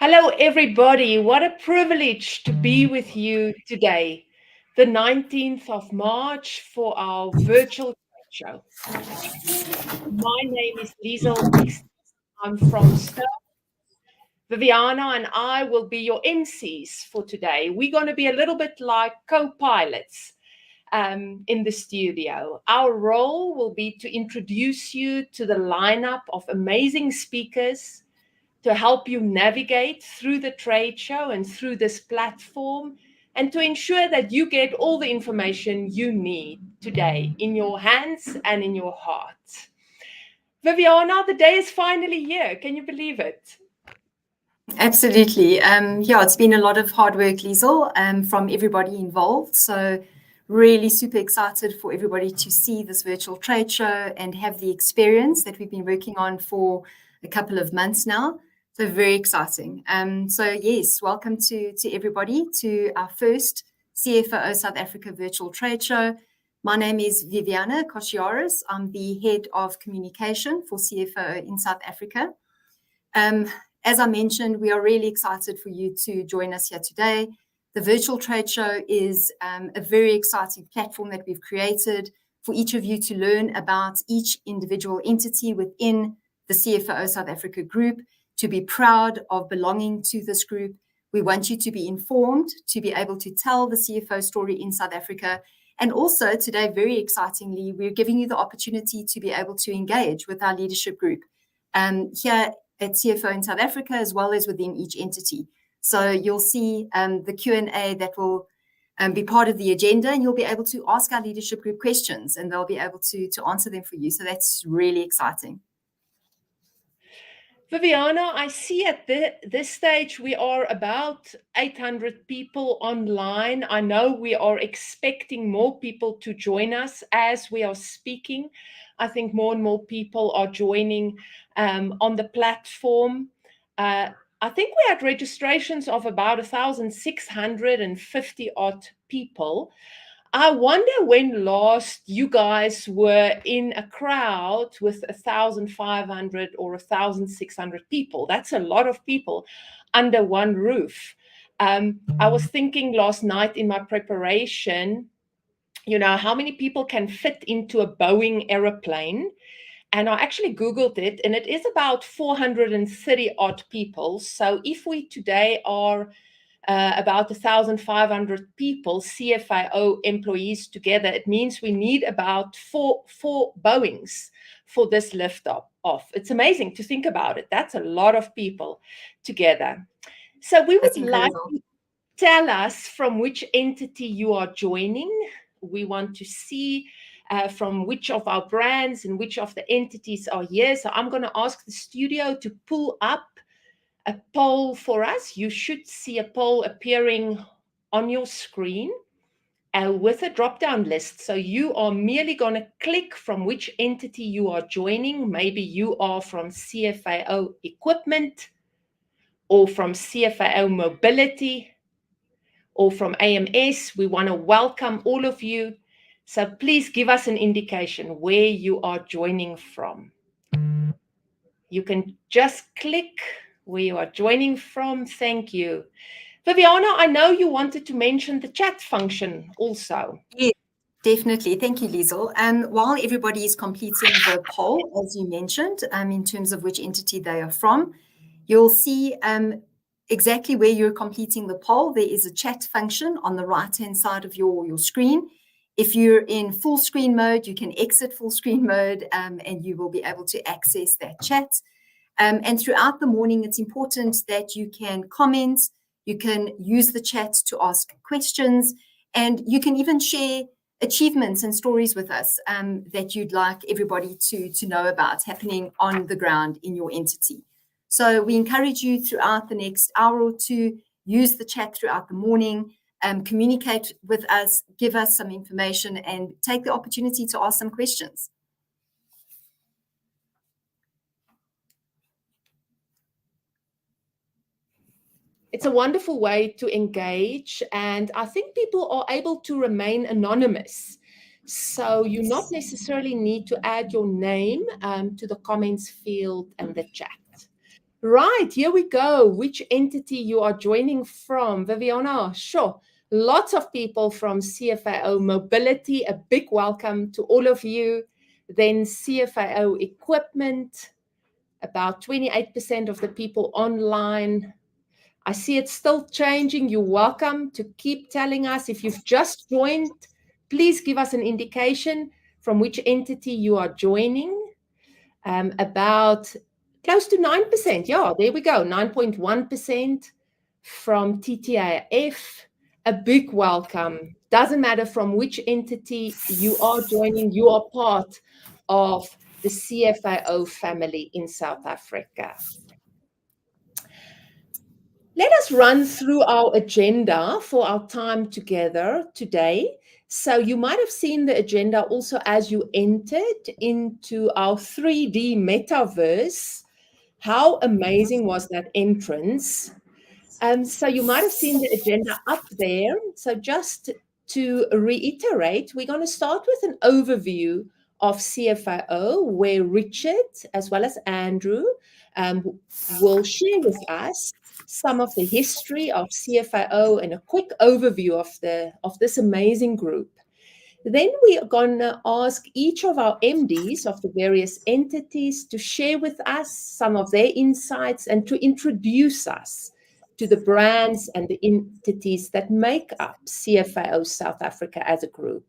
Hello, everybody. What a privilege to be with you today, the 19th of March, for our virtual trade show. My name is Liesel X. I'm from Stoke. Viviana and I will be your MCs for today. We're going to be a little bit like co-pilots in the studio. Our role will be to introduce you to the lineup of amazing speakers to help you navigate through the trade show and through this platform, and to ensure that you get all the information you need today in your hands and in your heart. Viviana, the day is finally here. Can you believe it? Absolutely. It's been a lot of hard work, Liesel, from everybody involved. So really super excited for everybody to see this virtual trade show and have the experience that we've been working on for a couple of months now. So very exciting. Yes, welcome to everybody to our first CFAO South Africa virtual trade show. My name is Viviana Kosciaris. I'm the head of communication for CFAO in South Africa. As I mentioned, we are really excited for you to join us here today. The virtual trade show is a very exciting platform that we've created for each of you to learn about each individual entity within the CFAO South Africa group, to be proud of belonging to this group. We want you to be informed, to be able to tell the CFO story in South Africa. And also today, very excitingly, we're giving you the opportunity to be able to engage with our leadership group here at CFO in South Africa, as well as within each entity. So you'll see the Q&A that will be part of the agenda, and you'll be able to ask our leadership group questions, and they'll be able to answer them for you. So that's really exciting. Viviana, I see at this stage we are about 800 people online. I know we are expecting more people to join us as we are speaking. I think more and more people are joining on the platform. I think we had registrations of about 1,650 odd people. I wonder when last you guys were in a crowd with 1,500 or 1,600 people. That's a lot of people under one roof. I was thinking last night in my preparation, how many people can fit into a Boeing aeroplane? And I actually Googled it, and it is about 430 odd people. So if we today are about 1,500 people, CFAO employees together, it means we need about four Boeings for this lift off. It's amazing to think about it. That's a lot of people together. So we would like to tell us from which entity you are joining. We want to see from which of our brands and which of the entities are here. So I'm going to ask the studio to pull up a poll for us. You should see a poll appearing on your screen with a drop-down list. So you are merely going to click from which entity you are joining. Maybe you are from CFAO Equipment, or from CFAO Mobility, or from AMS. We want to welcome all of you. So please give us an indication where you are joining from. You can just click where you are joining from. Thank you. Viviana, I know you wanted to mention the chat function also. Yes, definitely. Thank you, Liesel. While everybody is completing the poll, as you mentioned, in terms of which entity they are from, you'll see exactly where you're completing the poll. There is a chat function on the right-hand side of your screen. If you're in full screen mode, you can exit full screen mode and you will be able to access that chat. And throughout the morning, it's important that you can comment, you can use the chat to ask questions, and you can even share achievements and stories with us that you'd like everybody to know about happening on the ground in your entity. So we encourage you throughout the next hour or two, use the chat throughout the morning, communicate with us, give us some information, and take the opportunity to ask some questions. It's a wonderful way to engage, and I think people are able to remain anonymous. So you not necessarily need to add your name to the comments field and the chat. Right, here we go. Which entity you are joining from, Viviana? Sure. Lots of people from CFAO Mobility. A big welcome to all of you. Then CFAO Equipment, about 28% of the people online. I see it's still changing. You're welcome to keep telling us. If you've just joined, please give us an indication from which entity you are joining. About close to 9%. Yeah, there we go. 9.1% from TTIF. A big welcome. Doesn't matter from which entity you are joining, you are part of the CFAO family in South Africa. Let us run through our agenda for our time together today. So you might have seen the agenda also as you entered into our 3D metaverse. How amazing was that entrance? So you might have seen the agenda up there. So just to reiterate, we're going to start with an overview of CFAO, where Richard, as well as Andrew, will share with us some of the history of CFAO and a quick overview of this amazing group. Then we are going to ask each of our MDs of the various entities to share with us some of their insights and to introduce us to the brands and the entities that make up CFAO South Africa as a group.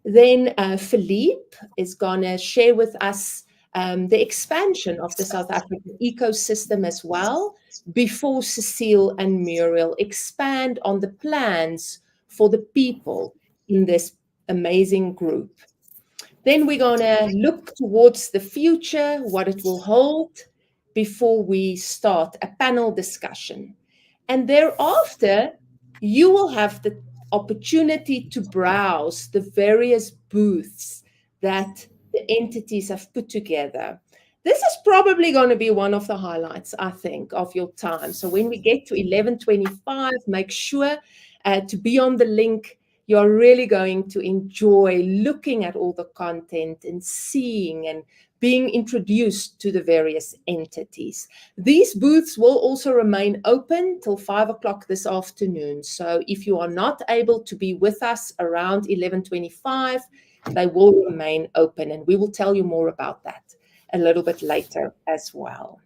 Then Philippe is going to share with us the expansion of the South African ecosystem as well, before Cecile and Muriel expand on the plans for the people in this amazing group. Then we're going to look towards the future, what it will hold, before we start a panel discussion. And thereafter, you will have the opportunity to browse the various booths that the entities have put together. This is probably going to be one of the highlights, I think, of your time. So when we get to 11:25, make sure to be on the link. You're really going to enjoy looking at all the content and seeing and being introduced to the various entities. These booths will also remain open till 5 o'clock this afternoon. So if you are not able to be with us around 11:25, they will remain open, and we will tell you more about that a little bit later as well.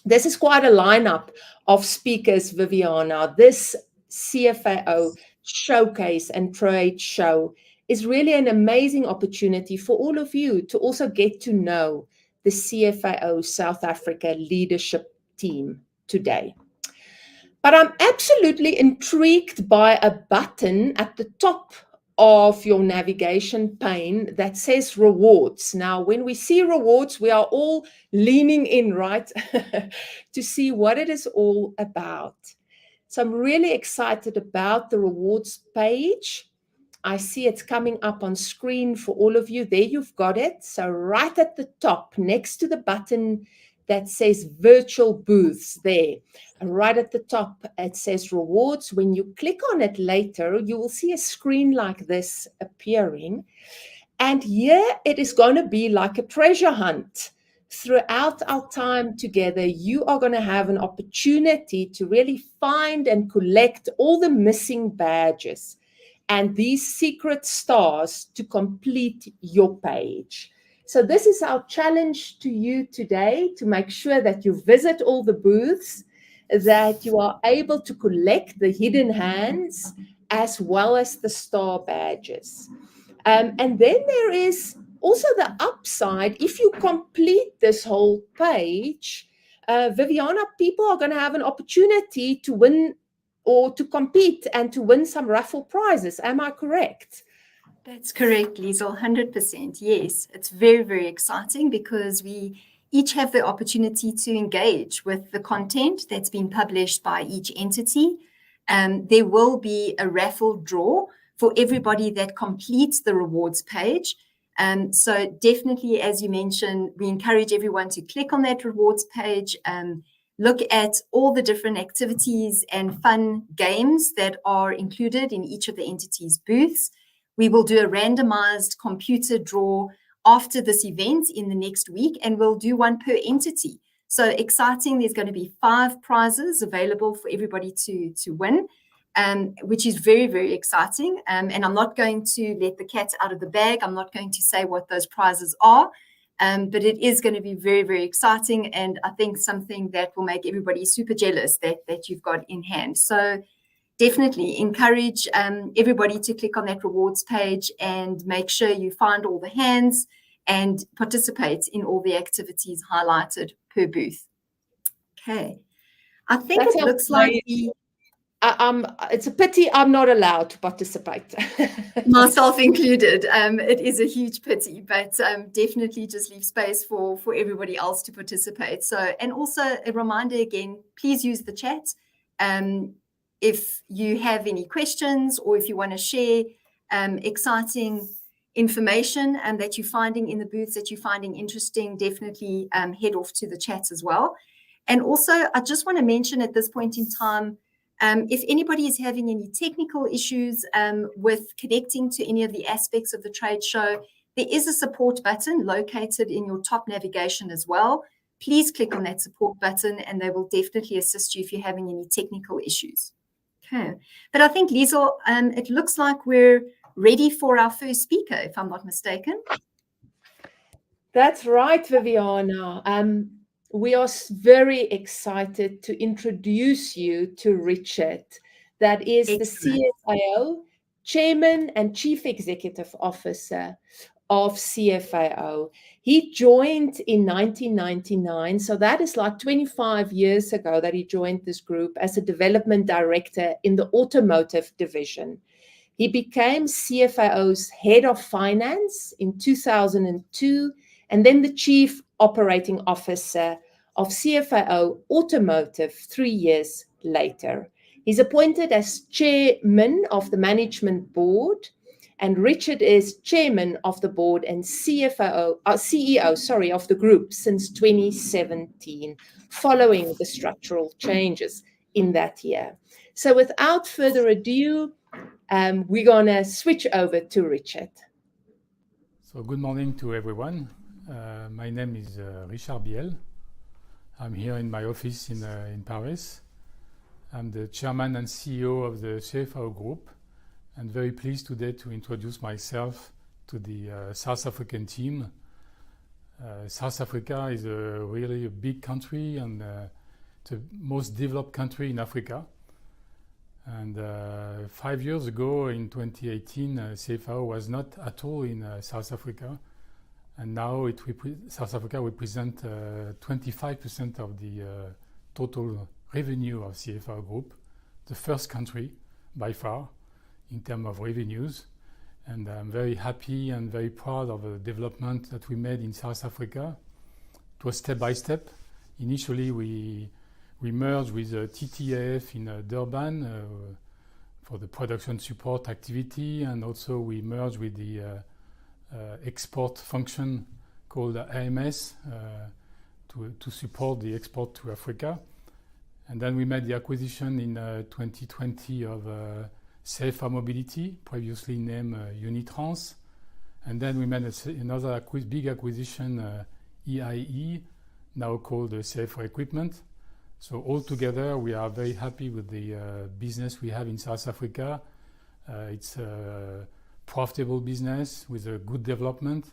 This is quite a lineup of speakers, Viviana. This CFAO showcase and trade show is really an amazing opportunity for all of you to also get to know the CFAO South Africa leadership team today. But I'm absolutely intrigued by a button at the top of your navigation pane that says rewards. Now, when we see rewards, we are all leaning in, right, to see what it is all about. So I'm really excited about the rewards page. I see it's coming up on screen for all of you. There you've got it. So right at the top, next to the button that says virtual booths there, and right at the top, it says rewards. When you click on it later, you will see a screen like this appearing. And here it is going to be like a treasure hunt. Throughout our time together, you are going to have an opportunity to really find and collect all the missing badges and these secret stars to complete your page. So this is our challenge to you today, to make sure that you visit all the booths, that you are able to collect the hidden hands as well as the star badges. And then there is also the upside. If you complete this whole page, Viviana, people are going to have an opportunity to win or to compete and to win some raffle prizes. Am I correct? That's correct, Liesel, 100%. Yes, it's very, very exciting because we each have the opportunity to engage with the content that's been published by each entity. There will be a raffle draw for everybody that completes the rewards page. So definitely, as you mentioned, we encourage everyone to click on that rewards page, look at all the different activities and fun games that are included in each of the entities' booths. We will do a randomized computer draw after this event in the next week, and we'll do one per entity. So exciting. There's going to be 5 prizes available for everybody to win, which is very, very exciting. And I'm not going to let the cat out of the bag. I'm not going to say what those prizes are, but it is going to be very, very exciting. And I think something that will make everybody super jealous that you've got in hand. So definitely encourage everybody to click on that rewards page and make sure you find all the hands and participate in all the activities highlighted per booth. Okay. I think That it sounds looks like it's a pity I'm not allowed to participate. myself included. It is a huge pity, but definitely just leave space for everybody else to participate. So, and also a reminder again, please use the chat. If you have any questions or if you want to share exciting information that you're finding in the booths that you're finding interesting, definitely head off to the chat as well. And also, I just want to mention at this point in time, if anybody is having any technical issues with connecting to any of the aspects of the trade show, there is a support button located in your top navigation as well. Please click on that support button and they will definitely assist you if you're having any technical issues. Okay, but I think, Liesel, it looks like we're ready for our first speaker, if I'm not mistaken. That's right, Viviana. We are very excited to introduce you to Richard. That is Excellent. the CFAO Chairman and Chief Executive Officer of CFAO. He joined in 1999, so that is like 25 years ago that he joined this group as a development director in the automotive division. He became CFAO's head of finance in 2002 and then the chief operating officer of CFAO Automotive 3 years later. He's appointed as chairman of the management board, and Richard is chairman of the board and CEO of the group since 2017, following the structural changes in that year. So without further ado, we're going to switch over to Richard. So good morning to everyone. My name is Richard Biel. I'm here in my office in Paris. I'm the chairman and CEO of the CFAO group, and very pleased today to introduce myself to the South African team. South Africa is really a big country and the most developed country in Africa. And 5 years ago, in 2018, CFAO was not at all in South Africa. And now South Africa represents 25% of the total revenue of CFAO Group, the first country by far in terms of revenues. And I'm very happy and very proud of the development that we made in South Africa. It was step by step. Initially, we merged with TTAF in Durban for the production support activity, and also we merged with the export function called AMS to support the export to Africa. And then we made the acquisition in 2020 of CFA Mobility, previously named Unitrans. And then we made another big acquisition, EIE, now called CFA Equipment. So altogether, we are very happy with the business we have in South Africa. It's a profitable business with a good development.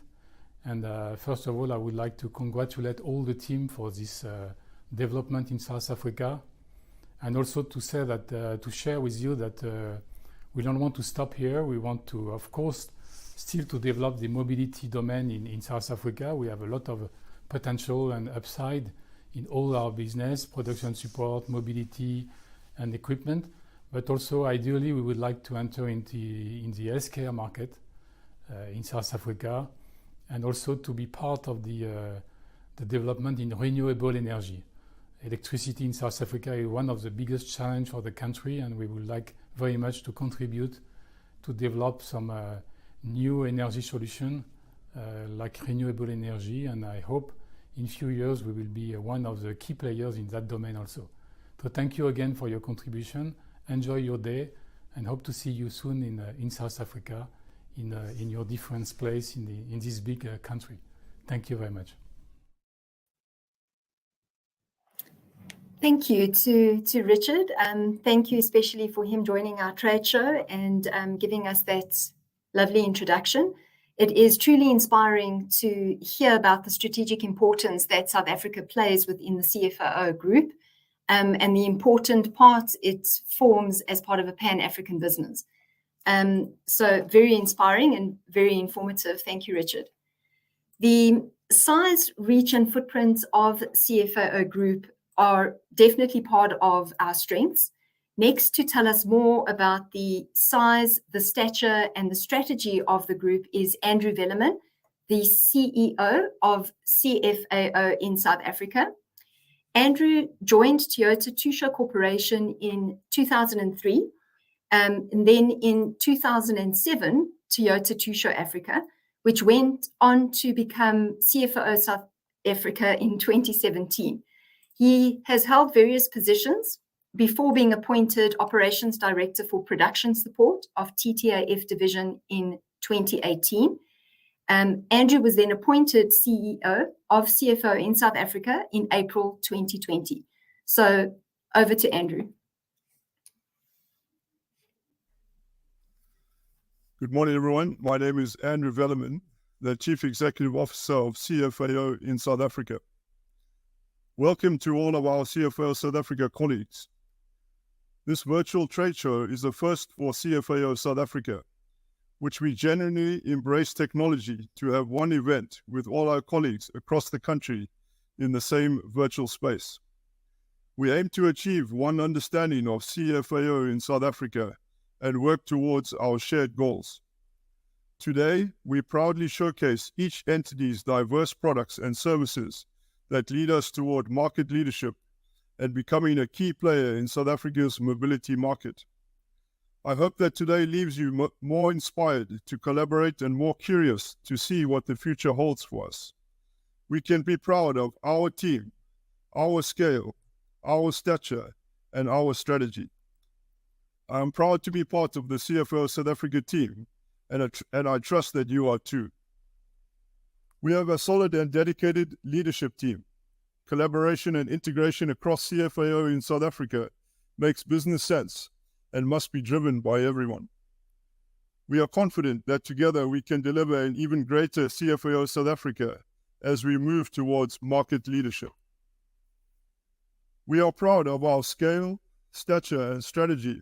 And first of all, I would like to congratulate all the team for this development in South Africa. And also to say that, to share with you that we don't want to stop here. We want to, of course, still to develop the mobility domain in South Africa. We have a lot of potential and upside in all our business, production support, mobility, and equipment. But also, ideally, we would like to enter in the healthcare market in South Africa, and also to be part of the development in renewable energy. Electricity in South Africa is one of the biggest challenges for the country, and we would like very much to contribute to develop some new energy solution like renewable energy, and I hope in few years we will be one of the key players in that domain also. So thank you again for your contribution. Enjoy your day and hope to see you soon in South Africa in your different place in this big country. Thank you very much. Thank you to Richard. Thank you especially for him joining our trade show and giving us that lovely introduction. It is truly inspiring to hear about the strategic importance that South Africa plays within the CFAO group and the important part it forms as part of a Pan-African business. So very inspiring and very informative. Thank you, Richard. The size, reach, and footprint of CFAO Group are definitely part of our strengths. Next, to tell us more about the size, the stature, and the strategy of the group is Andrew Velleman, the CEO of CFAO in South Africa. Andrew joined Toyota Tradeshow Corporation in 2003, and then in 2007, Toyota Tradeshow Africa, which went on to become CFAO South Africa in 2017. He has held various positions before being appointed Operations Director for Production Support of TTAF Division in 2018. Andrew was then appointed CEO of CFAO in South Africa in April 2020. So over to Andrew. Good morning, everyone. My name is Andrew Velleman, the Chief Executive Officer of CFAO in South Africa. Welcome to all of our CFAO South Africa colleagues. This virtual trade show is the first for CFAO South Africa, which we genuinely embrace technology to have one event with all our colleagues across the country in the same virtual space. We aim to achieve one understanding of CFAO in South Africa and work towards our shared goals. Today, we proudly showcase each entity's diverse products and services that lead us toward market leadership and becoming a key player in South Africa's mobility market. I hope that today leaves you more inspired to collaborate and more curious to see what the future holds for us. We can be proud of our team, our scale, our stature, and our strategy. I am proud to be part of the CFAO South Africa team, and I trust that you are too. We have a solid and dedicated leadership team. Collaboration and integration across CFAO in South Africa makes business sense and must be driven by everyone. We are confident that together we can deliver an even greater CFAO South Africa as we move towards market leadership. We are proud of our scale, stature, and strategy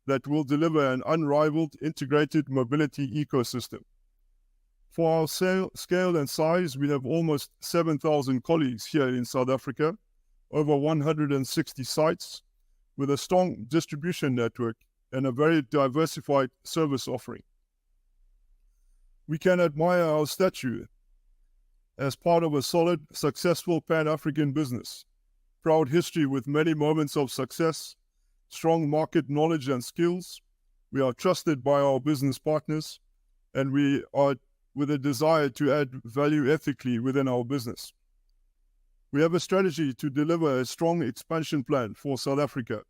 that will deliver an unrivaled integrated mobility ecosystem. For our scale and size, we have almost 7,000 colleagues here in South Africa, over 160 sites, with a strong distribution network and a very diversified service offering. We can admire our stature as part of a solid, successful Pan-African business, proud history with many moments of success, strong market knowledge and skills. We are trusted by our business partners, and we are with a desire to add value ethically within our business. We have a strategy to deliver a strong expansion plan for South Africa,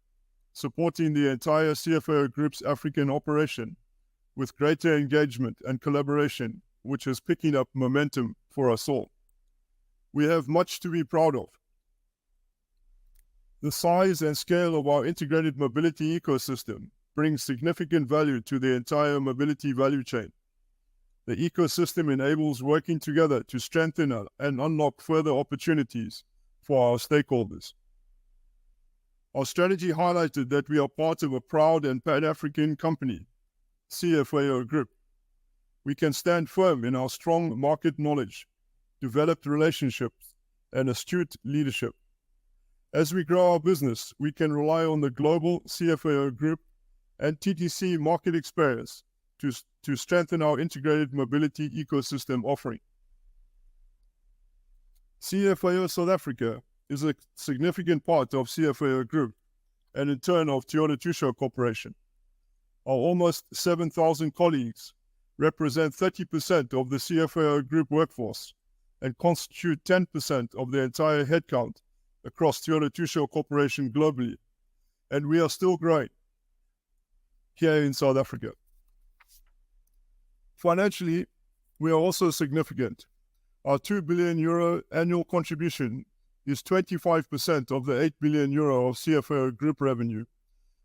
supporting the entire CFAO Group's African operation with greater engagement and collaboration, which is picking up momentum for us all. We have much to be proud of. The size and scale of our integrated mobility ecosystem brings significant value to the entire mobility value chain. The ecosystem enables working together to strengthen and unlock further opportunities for our stakeholders. Our strategy highlighted that we are part of a proud and Pan-African company, CFAO Group. We can stand firm in our strong market knowledge, developed relationships, and astute leadership. As we grow our business, we can rely on the global CFAO Group and TTC market experience to strengthen our integrated mobility ecosystem offering. CFAO South Africa is a significant part of CFAO Group and in turn of Toyota Tradeshow Corporation. Our almost 7,000 colleagues represent 30% of the CFAO Group workforce and constitute 10% of the entire headcount across Toyota Tradeshow Corporation globally, and we are still growing here in South Africa. Financially, we are also significant. Our €2 billion annual contribution is 25% of the 8 billion euro of CFAO group revenue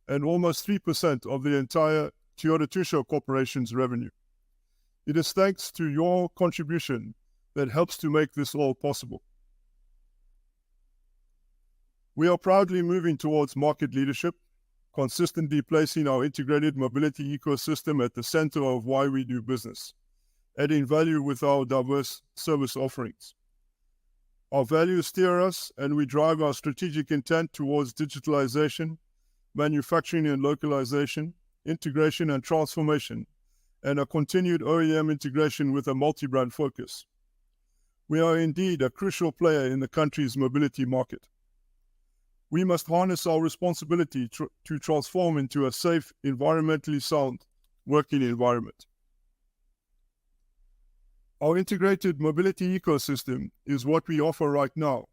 and almost 3% of the entire Tradeshow Corporation's revenue. It is thanks to your contribution that helps to make this all possible. We are proudly moving towards market leadership, consistently placing our integrated mobility ecosystem at the center of why we do business, adding value with our diverse service offerings. Our values steer us, and we drive our strategic intent towards digitalization, manufacturing and localization, integration and transformation, and a continued OEM integration with a multi-brand focus. We are indeed a crucial player in the country's mobility market. We must harness our responsibility to transform into a safe, environmentally sound working environment. Our integrated mobility ecosystem is what we offer right now.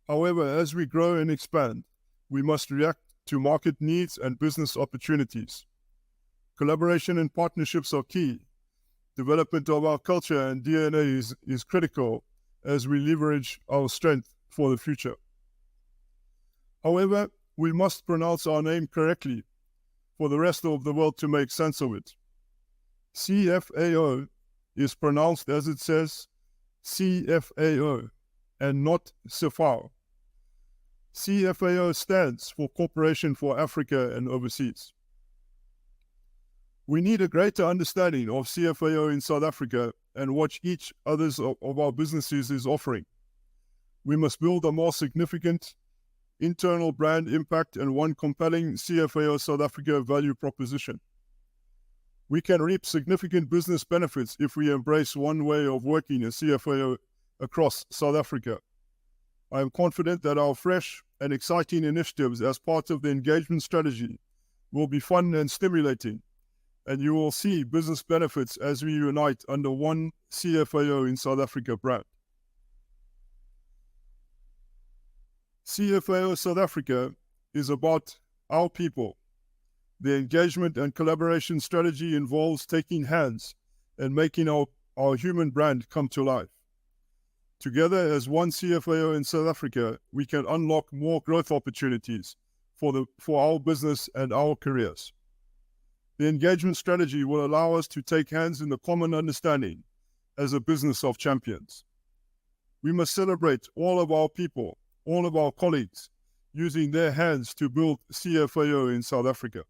However, as we grow and expand, we must react to market needs and business opportunities. Collaboration and partnerships are key. Development of our culture and DNA is critical as we leverage our strength for the future. However, we must pronounce our name correctly for the rest of the world to make sense of it. CFAO is pronounced as it says, CFAO, and not CFAO. CFAO stands for Corporation for Africa and Overseas. We need a greater understanding of CFAO in South Africa and what each others of our businesses is offering. We must build a more significant internal brand impact and one compelling CFAO South Africa value proposition. We can reap significant business benefits if we embrace one way of working as CFAO across South Africa. I am confident that our fresh and exciting initiatives as part of the engagement strategy will be fun and stimulating, and you will see business benefits as we unite under one CFAO in South Africa brand. CFAO South Africa is about our people. The engagement and collaboration strategy involves taking hands and making our human brand come to life. Together as one CFAO in South Africa, we can unlock more growth opportunities for our business and our careers. The engagement strategy will allow us to take hands in the common understanding as a business of champions. We must celebrate all of our people, all of our colleagues, using their hands to build CFAO in South Africa.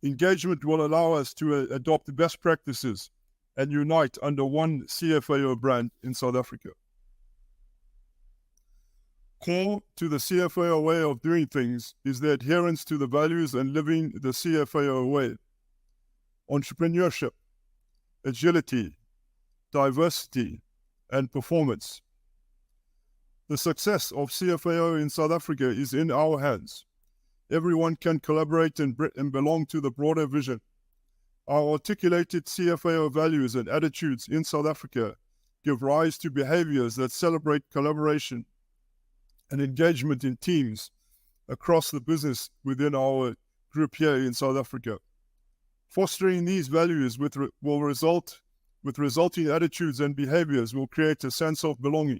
Engagement will allow us to adopt best practices and unite under one CFAO brand in South Africa. Core to the CFAO way of doing things is the adherence to the values and living the CFAO way. Entrepreneurship, agility, diversity, and performance. The success of CFAO in South Africa is in our hands. Everyone can collaborate and belong to the broader vision. Our articulated CFAO values and attitudes in South Africa give rise to behaviors that celebrate collaboration and engagement in teams across the business within our group here in South Africa. Fostering these values will result with resulting attitudes and behaviors will create a sense of belonging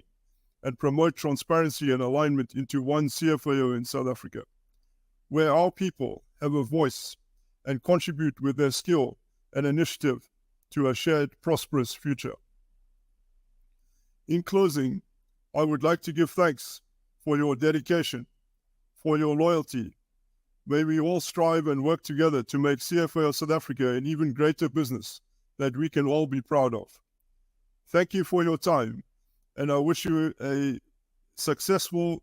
and promote transparency and alignment into one CFAO in South Africa, where our people have a voice and contribute with their skill and initiative to a shared prosperous future. In closing, I would like to give thanks for your dedication, for your loyalty. May we all strive and work together to make CFAO South Africa an even greater business that we can all be proud of. Thank you for your time, and I wish you a successful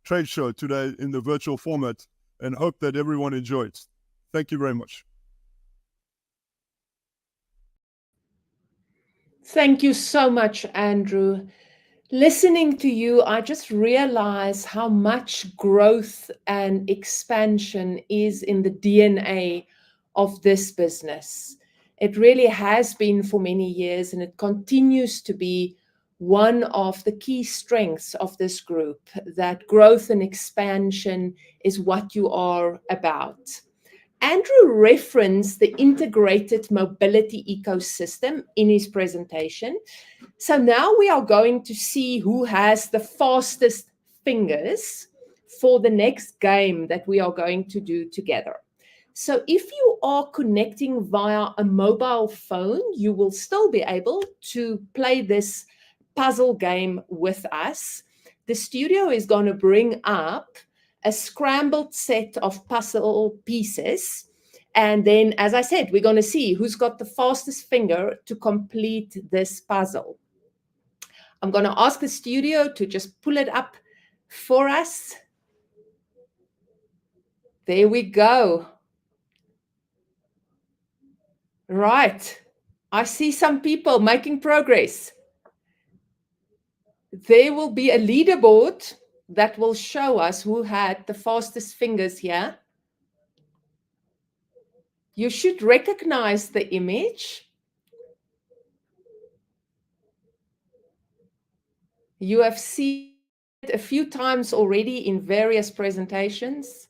trade show today in the virtual format and hope that everyone enjoys. Thank you very much. Thank you so much, Andrew. Listening to you, I just realize how much growth and expansion is in the DNA of this business. It really has been for many years, and it continues to be one of the key strengths of this group, that growth and expansion is what you are about. Andrew referenced the integrated mobility ecosystem in his presentation. So now we are going to see who has the fastest fingers for the next game that we are going to do together. So if you are connecting via a mobile phone, you will still be able to play this puzzle game with us. The studio is going to bring up a scrambled set of puzzle pieces. And then, as I said, we're going to see who's got the fastest finger to complete this puzzle. I'm going to ask the studio to just pull it up for us. There we go. Right. I see some people making progress. There will be a leaderboard that will show us who had the fastest fingers here. You should recognize the image. You have seen it a few times already in various presentations.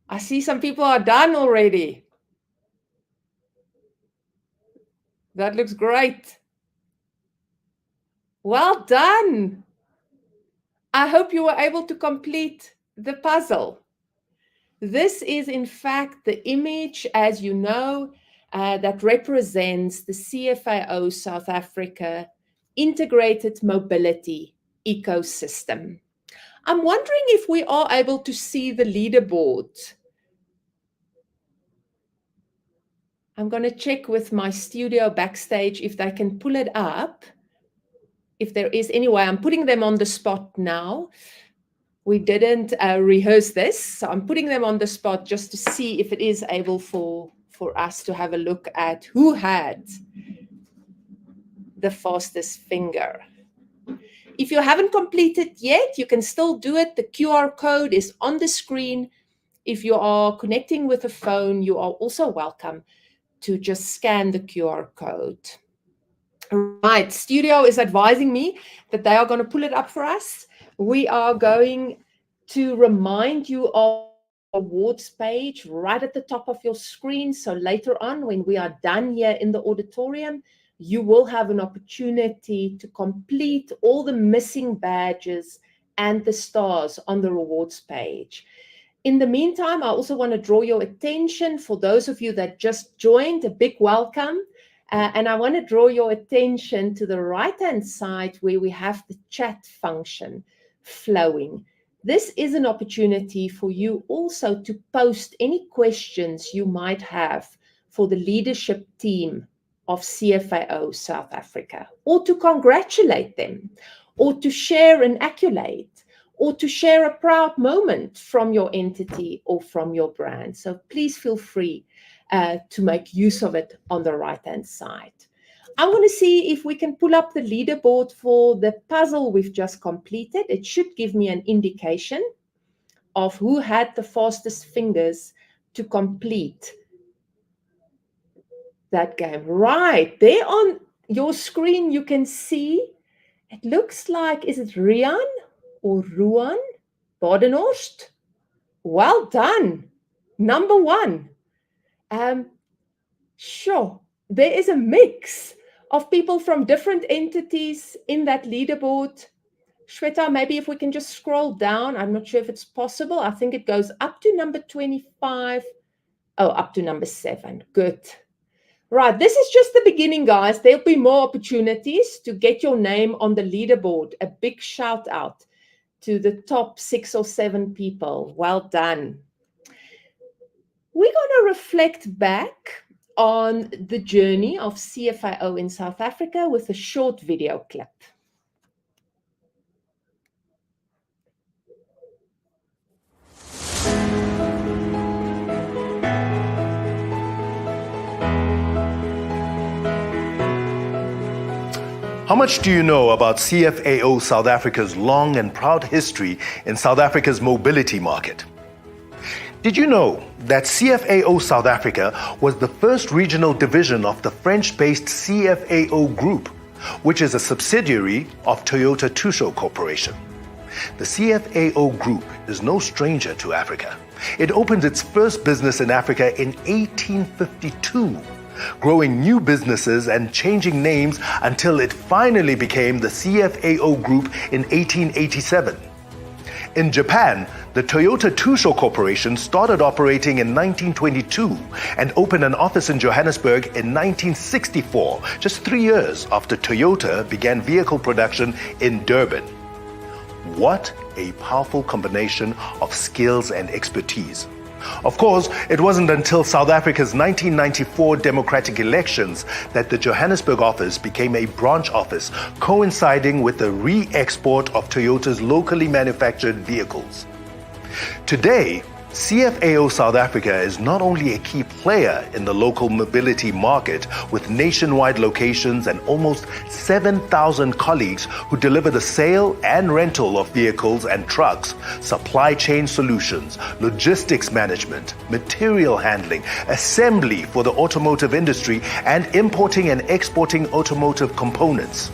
I see some people are done already. That looks great. Well done. I hope you were able to complete the puzzle. This is, in fact, the image, as you know, that represents the CFAO South Africa integrated mobility ecosystem. I'm wondering if we are able to see the leaderboard. I'm going to check with my studio backstage if they can pull it up. If there is any way, I'm putting them on the spot now. We didn't rehearse this, so I'm putting them on the spot just to see if it is able for us to have a look at who had the fastest finger. If you haven't completed yet, you can still do it. The QR code is on the screen. If you are connecting with a phone, you are also welcome to just scan the QR code. Right, studio is advising me that they are going to pull it up for us. We are going to remind you of the awards page right at the top of your screen. So later on, when we are done here in the auditorium, you will have an opportunity to complete all the missing badges and the stars on the rewards page. In the meantime, I also want to draw your attention, for those of you that just joined, a big welcome. And I want to draw your attention to the right-hand side where we have the chat function flowing. This is an opportunity for you also to post any questions you might have for the leadership team of CFAO South Africa, or to congratulate them, or to share an accolade, or to share a proud moment from your entity or from your brand. So please feel free to make use of it on the right-hand side. I'm going to see if we can pull up the leaderboard for the puzzle we've just completed. It should give me an indication of who had the fastest fingers to complete that game. Right, there on your screen you can see, it looks like, is it Rian or Ruan Badenhorst? Well done, number one. Sure, there is a mix of people from different entities in that leaderboard. Shweta, maybe if we can just scroll down. I'm not sure if it's possible. I think it goes up to number 25. Oh, up to number 7. Good. Right, this is just the beginning, guys. There'll be more opportunities to get your name on the leaderboard. A big shout out to the top 6 or 7 people. Well done. We're going to reflect back on the journey of CFAO in South Africa with a short video clip. How much do you know about CFAO South Africa's long and proud history in South Africa's mobility market? Did you know that CFAO South Africa was the first regional division of the French-based CFAO Group, which is a subsidiary of Toyota Tradeshow Corporation? The CFAO Group is no stranger to Africa. It opened its first business in Africa in 1852, growing new businesses and changing names until it finally became the CFAO Group in 1887. In Japan, the Toyota Tsusho Corporation started operating in 1922 and opened an office in Johannesburg in 1964, just 3 years after Toyota began vehicle production in Durban. What a powerful combination of skills and expertise. Of course, it wasn't until South Africa's 1994 democratic elections that the Johannesburg office became a branch office, coinciding with the re-export of Toyota's locally manufactured vehicles. Today, CFAO South Africa is not only a key player in the local mobility market with nationwide locations and almost 7,000 colleagues who deliver the sale and rental of vehicles and trucks, supply chain solutions, logistics management, material handling, assembly for the automotive industry, and importing and exporting automotive components.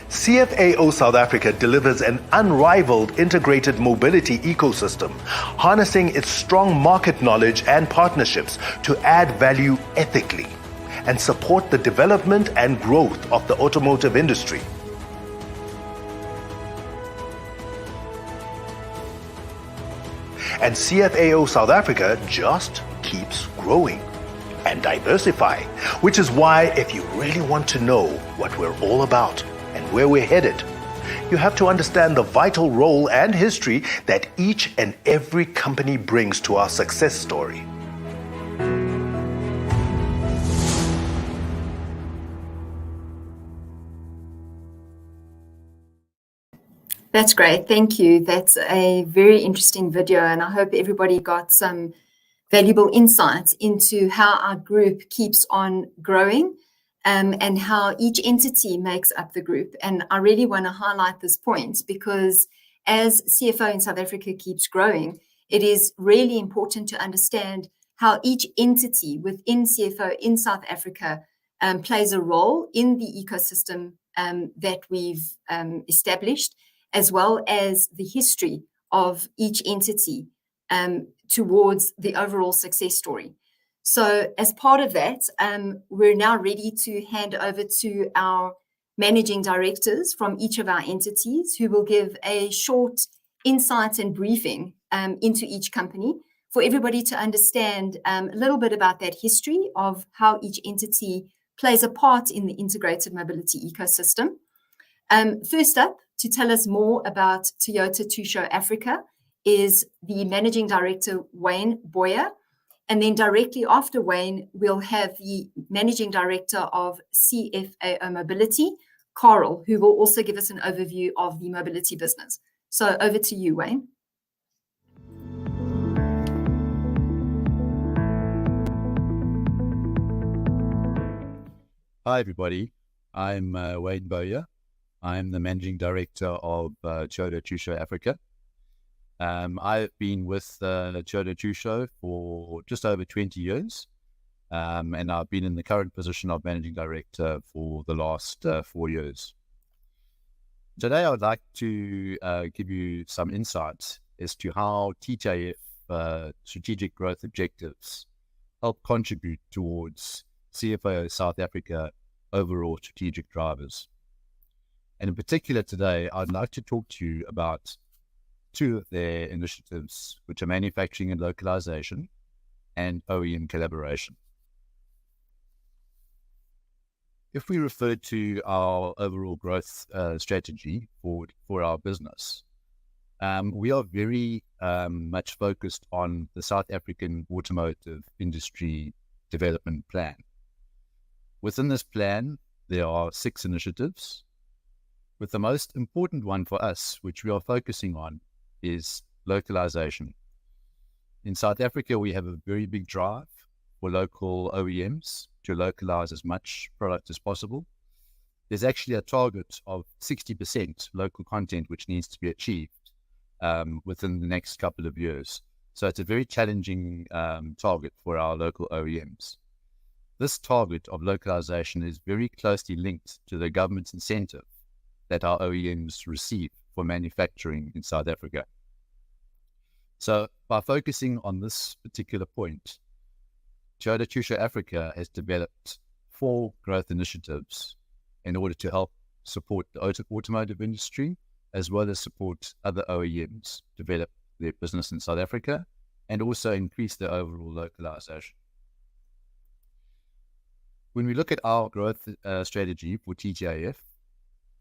CFAO South Africa delivers an unrivaled integrated mobility ecosystem, harnessing its strong market knowledge and partnerships to add value ethically and support the development and growth of the automotive industry. And CFAO South Africa just keeps growing and diversifying, which is why if you really want to know what we're all about and where we're headed, you have to understand the vital role and history that each and every company brings to our success story. That's great. Thank you. That's a very interesting video, and I hope everybody got some valuable insights into how our group keeps on growing. And how each entity makes up the group. And I really want to highlight this point because as CFAO in South Africa keeps growing, it is really important to understand how each entity within CFAO in South Africa plays a role in the ecosystem that we've established, as well as the history of each entity towards the overall success story. So as part of that, we're now ready to hand over to our managing directors from each of our entities who will give a short insight and briefing into each company for everybody to understand a little bit about that history of how each entity plays a part in the integrated mobility ecosystem. First up, to tell us more about Toyota Tsusho Africa is the Managing Director, Wayne Boyer. And then directly after Wayne, we'll have the Managing Director of CFAO Mobility, Carl, who will also give us an overview of the mobility business. So over to you, Wayne. Hi, everybody. I'm Wayne Boyer. I'm the Managing Director of Toyota Tsusho Africa. I've been with Toyota Tsusho for just over 20 years, and I've been in the current position of Managing Director for the last 4 years. Today, I would like to give you some insights as to how TTAF strategic growth objectives help contribute towards CFAO South Africa overall strategic drivers. And in particular today, I'd like to talk to you about two of their initiatives, which are manufacturing and localization and OEM collaboration. If we refer to our overall growth strategy for our business, we are very much focused on the South African automotive industry development plan. Within this plan, there are 6 initiatives, with the most important one for us, which we are focusing on, is localization. In South Africa, we have a very big drive for local OEMs to localize as much product as possible. There's actually a target of 60% local content which needs to be achieved within the next couple of years. So it's a very challenging target for our local OEMs. This target of localization is very closely linked to the government's incentive that our OEMs receive for manufacturing in South Africa. So by focusing on this particular point, Tradeshow Africa has developed 4 growth initiatives in order to help support the automotive industry, as well as support other OEMs develop their business in South Africa, and also increase their overall localization. When we look at our growth strategy for TTAF,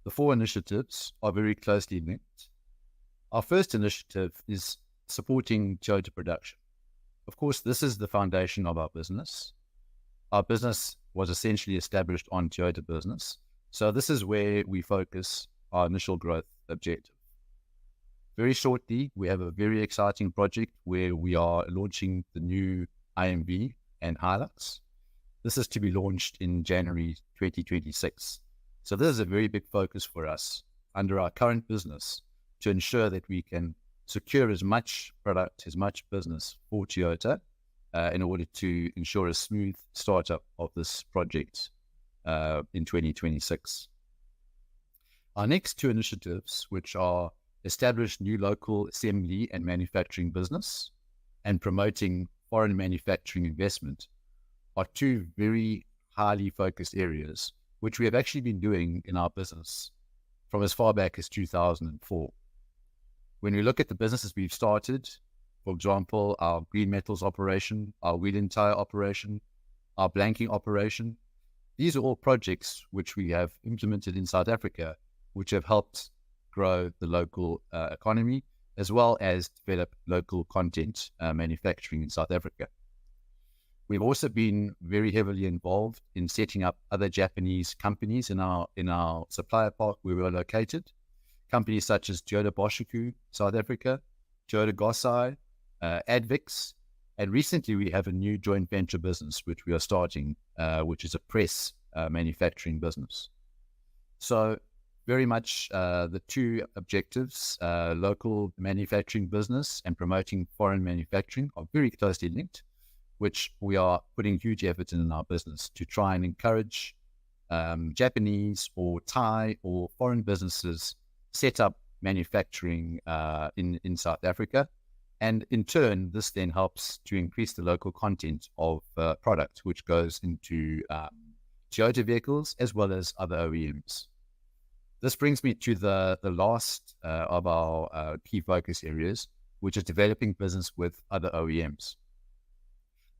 the 4 initiatives are very closely linked. Our first initiative is supporting Toyota production. Of course, this is the foundation of our business. Our business was essentially established on Toyota business. So this is where we focus our initial growth objective. Very shortly, we have a very exciting project where we are launching the new IMV and Hilux. This is to be launched in January 2026. So this is a very big focus for us under our current business to ensure that we can secure as much product, as much business for Toyota in order to ensure a smooth startup of this project in 2026. Our next 2 initiatives, which are establish new local assembly and manufacturing business and promoting foreign manufacturing investment, are 2 very highly focused areas, which we have actually been doing in our business from as far back as 2004. When we look at the businesses we've started, for example, our green metals operation, our wheel and tire operation, our blanking operation, these are all projects which we have implemented in South Africa, which have helped grow the local economy, as well as develop local content manufacturing in South Africa. We've also been very heavily involved in setting up other Japanese companies in our supplier park where we're located. Companies such as Toyota Boshiku, South Africa, Toyota Gosai, Advix, and recently we have a new joint venture business which we are starting, which is a press manufacturing business. So very much the 2 objectives, local manufacturing business and promoting foreign manufacturing, are very closely linked, which we are putting huge effort in our business to try and encourage Japanese or Thai or foreign businesses set up manufacturing in South Africa. And in turn, this then helps to increase the local content of product, which goes into Toyota vehicles as well as other OEMs. This brings me to the last of our key focus areas, which is developing business with other OEMs.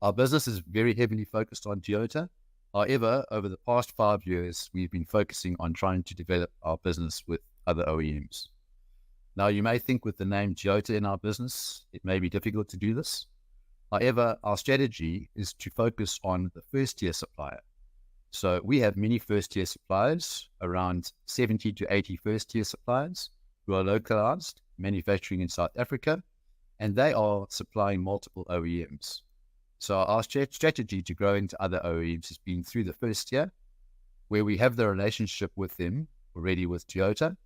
Our business is very heavily focused on Toyota. However, over the past 5 years, we've been focusing on trying to develop our business with other OEMs. Now, you may think with the name Toyota in our business, it may be difficult to do this. However, our strategy is to focus on the first-tier supplier. So we have many first-tier suppliers, around 70 to 80 first-tier suppliers who are localized, manufacturing in South Africa, and they are supplying multiple OEMs. So our strategy to grow into other OEMs has been through the first tier, where we have the relationship with them already with Toyota.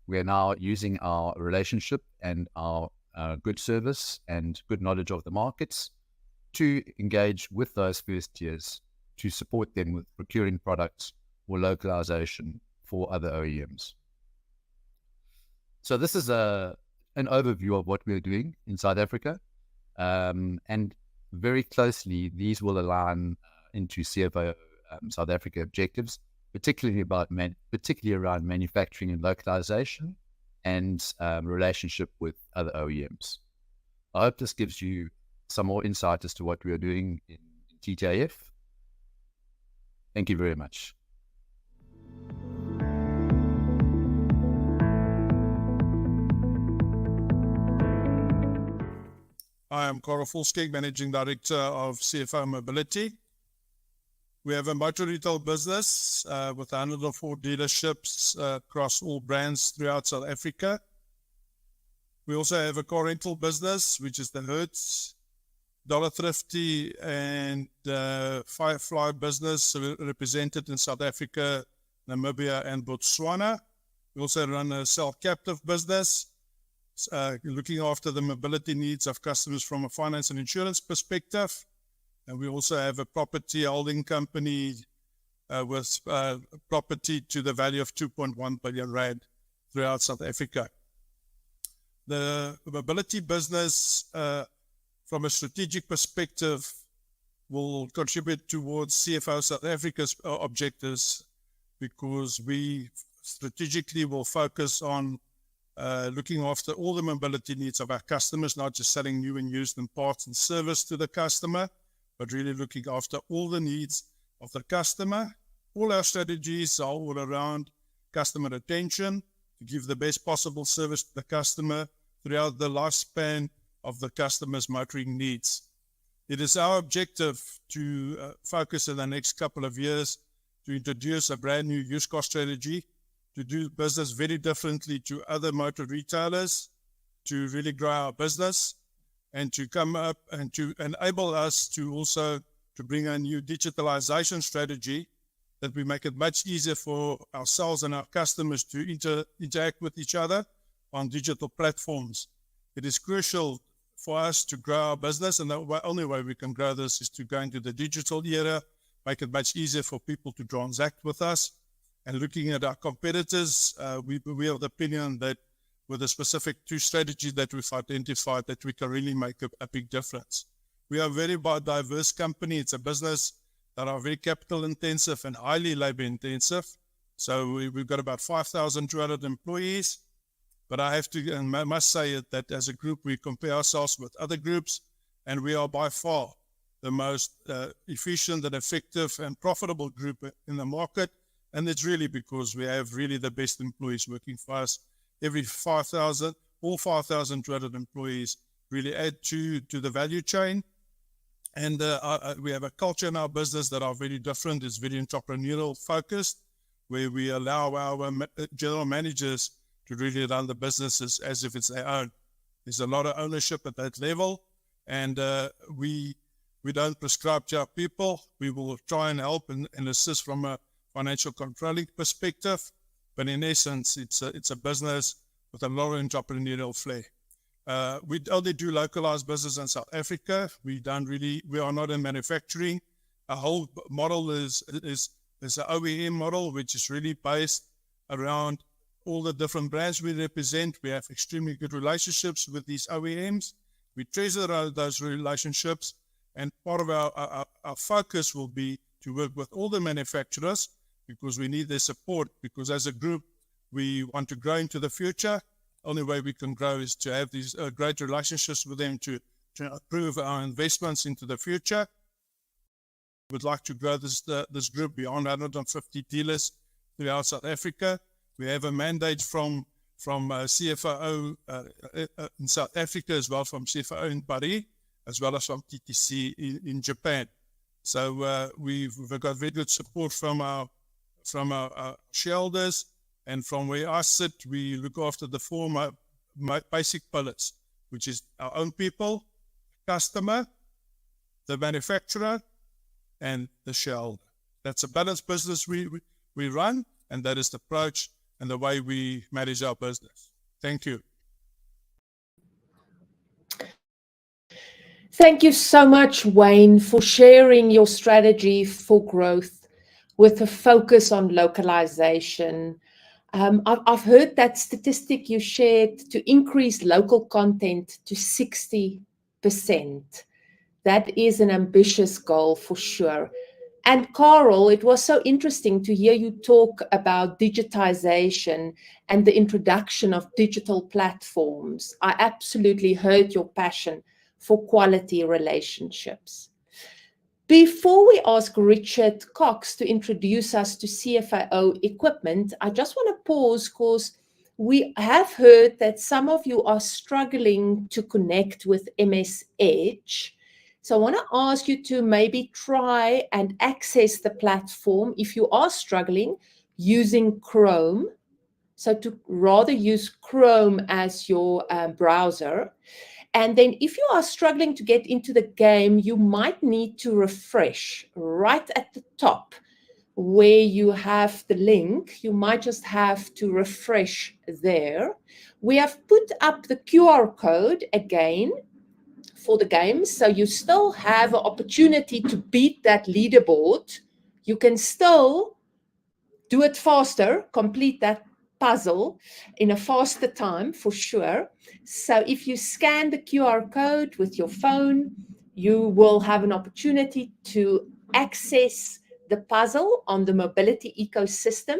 We are now using our relationship and our good service and good knowledge of the markets to engage with those first tiers to support them with procuring products or localization for other OEMs. So this is an overview of what we're doing in South Africa. And very closely, these will align into CFAO South Africa objectives, particularly around manufacturing and localization and relationship with other OEMs. I hope this gives you some more insight as to what we are doing in TTAF. Thank you very much. I am Carl Volskeg, Managing Director of CFAO Mobility. We have a motor retail business with 104 dealerships across all brands throughout South Africa. We also have a car rental business, which is the Hertz, Dollar Thrifty, and Firefly business represented in South Africa, Namibia, and Botswana. We also run a self-captive business, looking after the mobility needs of customers from a finance and insurance perspective. And we also have a property holding company with property to the value of 2.1 billion rand. throughout South Africa. The mobility business, from a strategic perspective, will contribute towards CFAO South Africa's objectives, because we strategically will focus on looking after all the mobility needs of our customers, not just selling new and used and parts and service to the customer, but really looking after all the needs of the customer. All our strategies are all around customer attention, to give the best possible service to the customer throughout the lifespan of the customer's motoring needs. It is our objective to focus in the next couple of years to introduce a brand new used car strategy, to do business very differently to other motor retailers, to really grow our business, and to come up and to enable us to also to bring a new digitalization strategy that we make it much easier for ourselves and our customers to interact with each other on digital platforms. It is crucial for us to grow our business, and the only way we can grow this is to go into the digital era, make it much easier for people to transact with us. And looking at our competitors, we have the opinion that with the specific two strategies that we've identified, that we can really make a big difference. We are a very diverse company. It's a business that are very capital intensive and highly labor intensive. So we've got about 5,200 employees. But I have to, and I must say it, that as a group, we compare ourselves with other groups, and we are by far the most efficient and effective and profitable group in the market. And it's really because we have really the best employees working for us. Every 5,000, all 5,200 employees really add to the value chain. And we have a culture in our business that are very different. It's very entrepreneurial focused, where we allow our general managers to really run the businesses as if it's their own. There's a lot of ownership at that level, and we don't prescribe to our people. We will try and help and assist from a financial controlling perspective, but in essence, it's a business with a lot of entrepreneurial flair. We only do localized business in South Africa. We are not in manufacturing. Our whole model is an OEM model, which is really based around all the different brands we represent. We have extremely good relationships with these OEMs. We treasure those relationships, and part of our focus will be to work with all the manufacturers, because we need their support, because as a group, we want to grow into the future. Only way we can grow is to have these great relationships with them to improve our investments into the future. We'd like to grow this group beyond 150 dealers throughout South Africa. We have a mandate from CFAO in South Africa, as well from CFAO in Paris, as well as from TTC in Japan. So we've got very good support from our shareholders, and from where I sit, we look after the four basic pillars, which is our own people, customer, the manufacturer, and the shareholder. That's a balanced business we run, and that is the approach and the way we manage our business. Thank you. Thank you so much, Wayne, for sharing your strategy for growth with a focus on localization. I've heard that statistic you shared, to increase local content to 60%. That is an ambitious goal for sure. And Carl, it was so interesting to hear you talk about digitization and the introduction of digital platforms. I absolutely heard your passion for quality relationships. Before we ask Richard Cox to introduce us to CFAO equipment, I just want to pause, because we have heard that some of you are struggling to connect with MS Edge. So I want to ask you to maybe try and access the platform if you are struggling using Chrome. So to rather use Chrome as your browser. And then if you are struggling to get into the game, you might need to refresh right at the top where you have the link. You might just have to refresh there. We have put up the QR code again for the game, so you still have an opportunity to beat that leaderboard. You can still do it faster, complete that puzzle in a faster time for sure. So if you scan the QR code with your phone, you will have an opportunity to access the puzzle on the mobility ecosystem.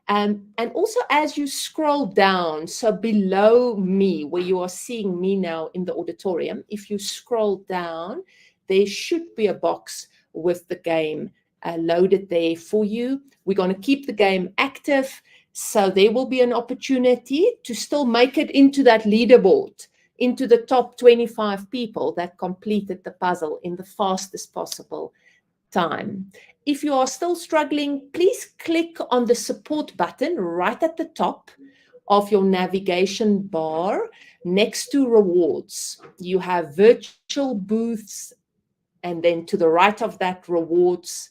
And also as you scroll down, so below me, where you are seeing me now in the auditorium, if you scroll down, there should be a box with the game loaded there for you. We're going to keep the game active, so there will be an opportunity to still make it into that leaderboard, into the top 25 people that completed the puzzle in the fastest possible time. If you are still struggling, please click on the support button right at the top of your navigation bar next to rewards. You have virtual booths, and then to the right of that, rewards,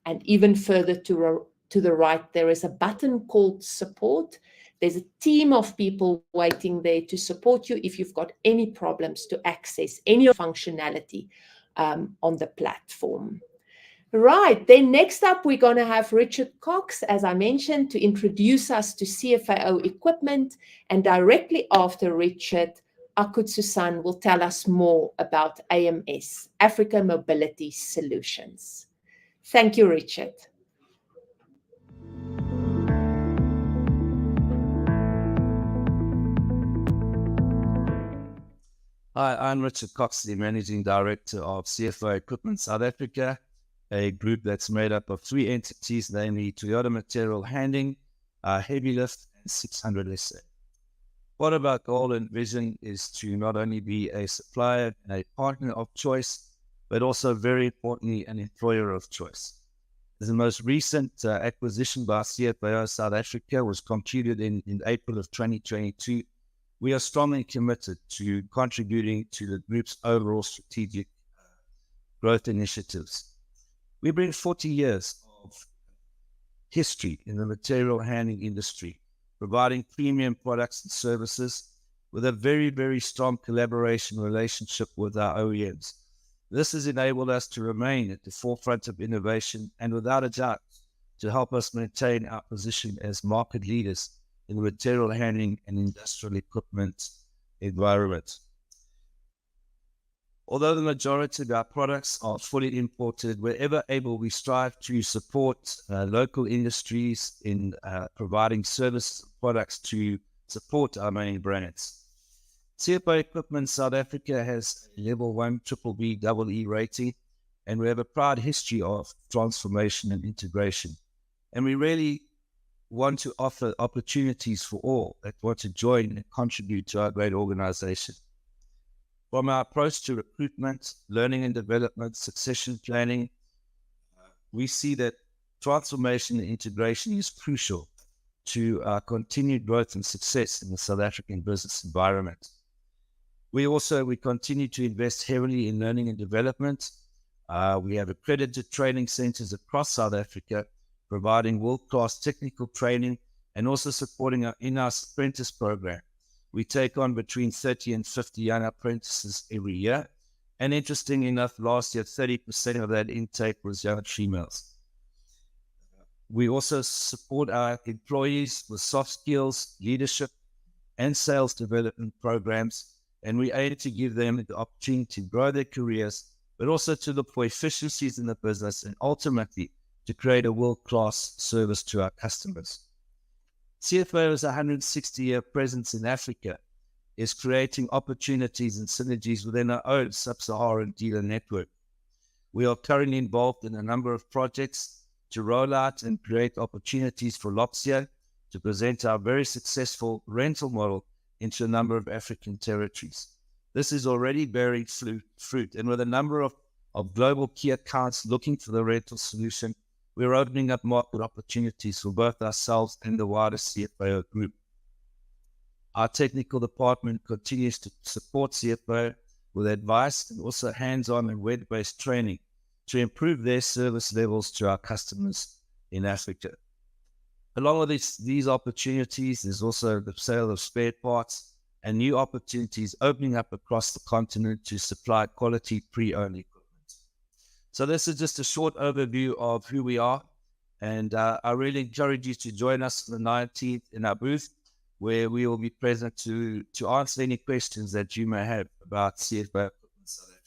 and even further to the right, there is a button called support. There's a team of people waiting there to support you if you've got any problems to access any functionality on the platform. Right, then next up, we're going to have Richard Cox, as I mentioned, to introduce us to CFAO equipment. And directly after Richard, Akut Susan will tell us more about AMS, Africa Mobility Solutions. Thank you, Richard. Hi, I'm Richard Cox, the Managing Director of CFAO Equipment South Africa, a group that's made up of 3 entities, namely Toyota Material Handling, Heavy Lift, and 600 SA. What of our goal and vision is to not only be a supplier and a partner of choice, but also, very importantly, an employer of choice. The most recent acquisition by CFAO South Africa was concluded in April of 2022. We are strongly committed to contributing to the group's overall strategic growth initiatives. We bring 40 years of history in the material handling industry, providing premium products and services with a very, very strong collaboration relationship with our OEMs. This has enabled us to remain at the forefront of innovation and, without a doubt, to help us maintain our position as market leaders in the material handling and industrial equipment environment. Although the majority of our products are fully imported, wherever able, we strive to support local industries in providing service products to support our main brands. CFAO Equipment South Africa has a level 1 BBBEE rating, and we have a proud history of transformation and integration. And we really want to offer opportunities for all that want to join and contribute to our great organization. From our approach to recruitment, learning and development, succession planning, we see that transformation and integration is crucial to our continued growth and success in the South African business environment. We continue to invest heavily in learning and development. We have accredited training centers across South Africa, providing world-class technical training and also supporting our in-house apprentice program. We take on between 30 and 50 young apprentices every year. And interesting enough, last year, 30% of that intake was young females. We also support our employees with soft skills, leadership, and sales development programs. And we aim to give them the opportunity to grow their careers, but also to look for efficiencies in the business and ultimately to create a world-class service to our customers. CFAO's 160-year presence in Africa is creating opportunities and synergies within our own sub-Saharan dealer network. We are currently involved in a number of projects to roll out and create opportunities for Lopsia to present our very successful rental model into a number of African territories. This is already bearing fruit, and with a number of global key accounts looking for the rental solution, we're opening up market opportunities for both ourselves and the wider CFAO group. Our technical department continues to support CFAO with advice and also hands-on and web-based training to improve their service levels to our customers in Africa. Along with these opportunities, there's also the sale of spare parts and new opportunities opening up across the continent to supply quality pre-owned equipment. So this is just a short overview of who we are And I really encourage you to join us on the 19th in our booth, where we will be present to answer any questions that you may have about CFAO in South Africa.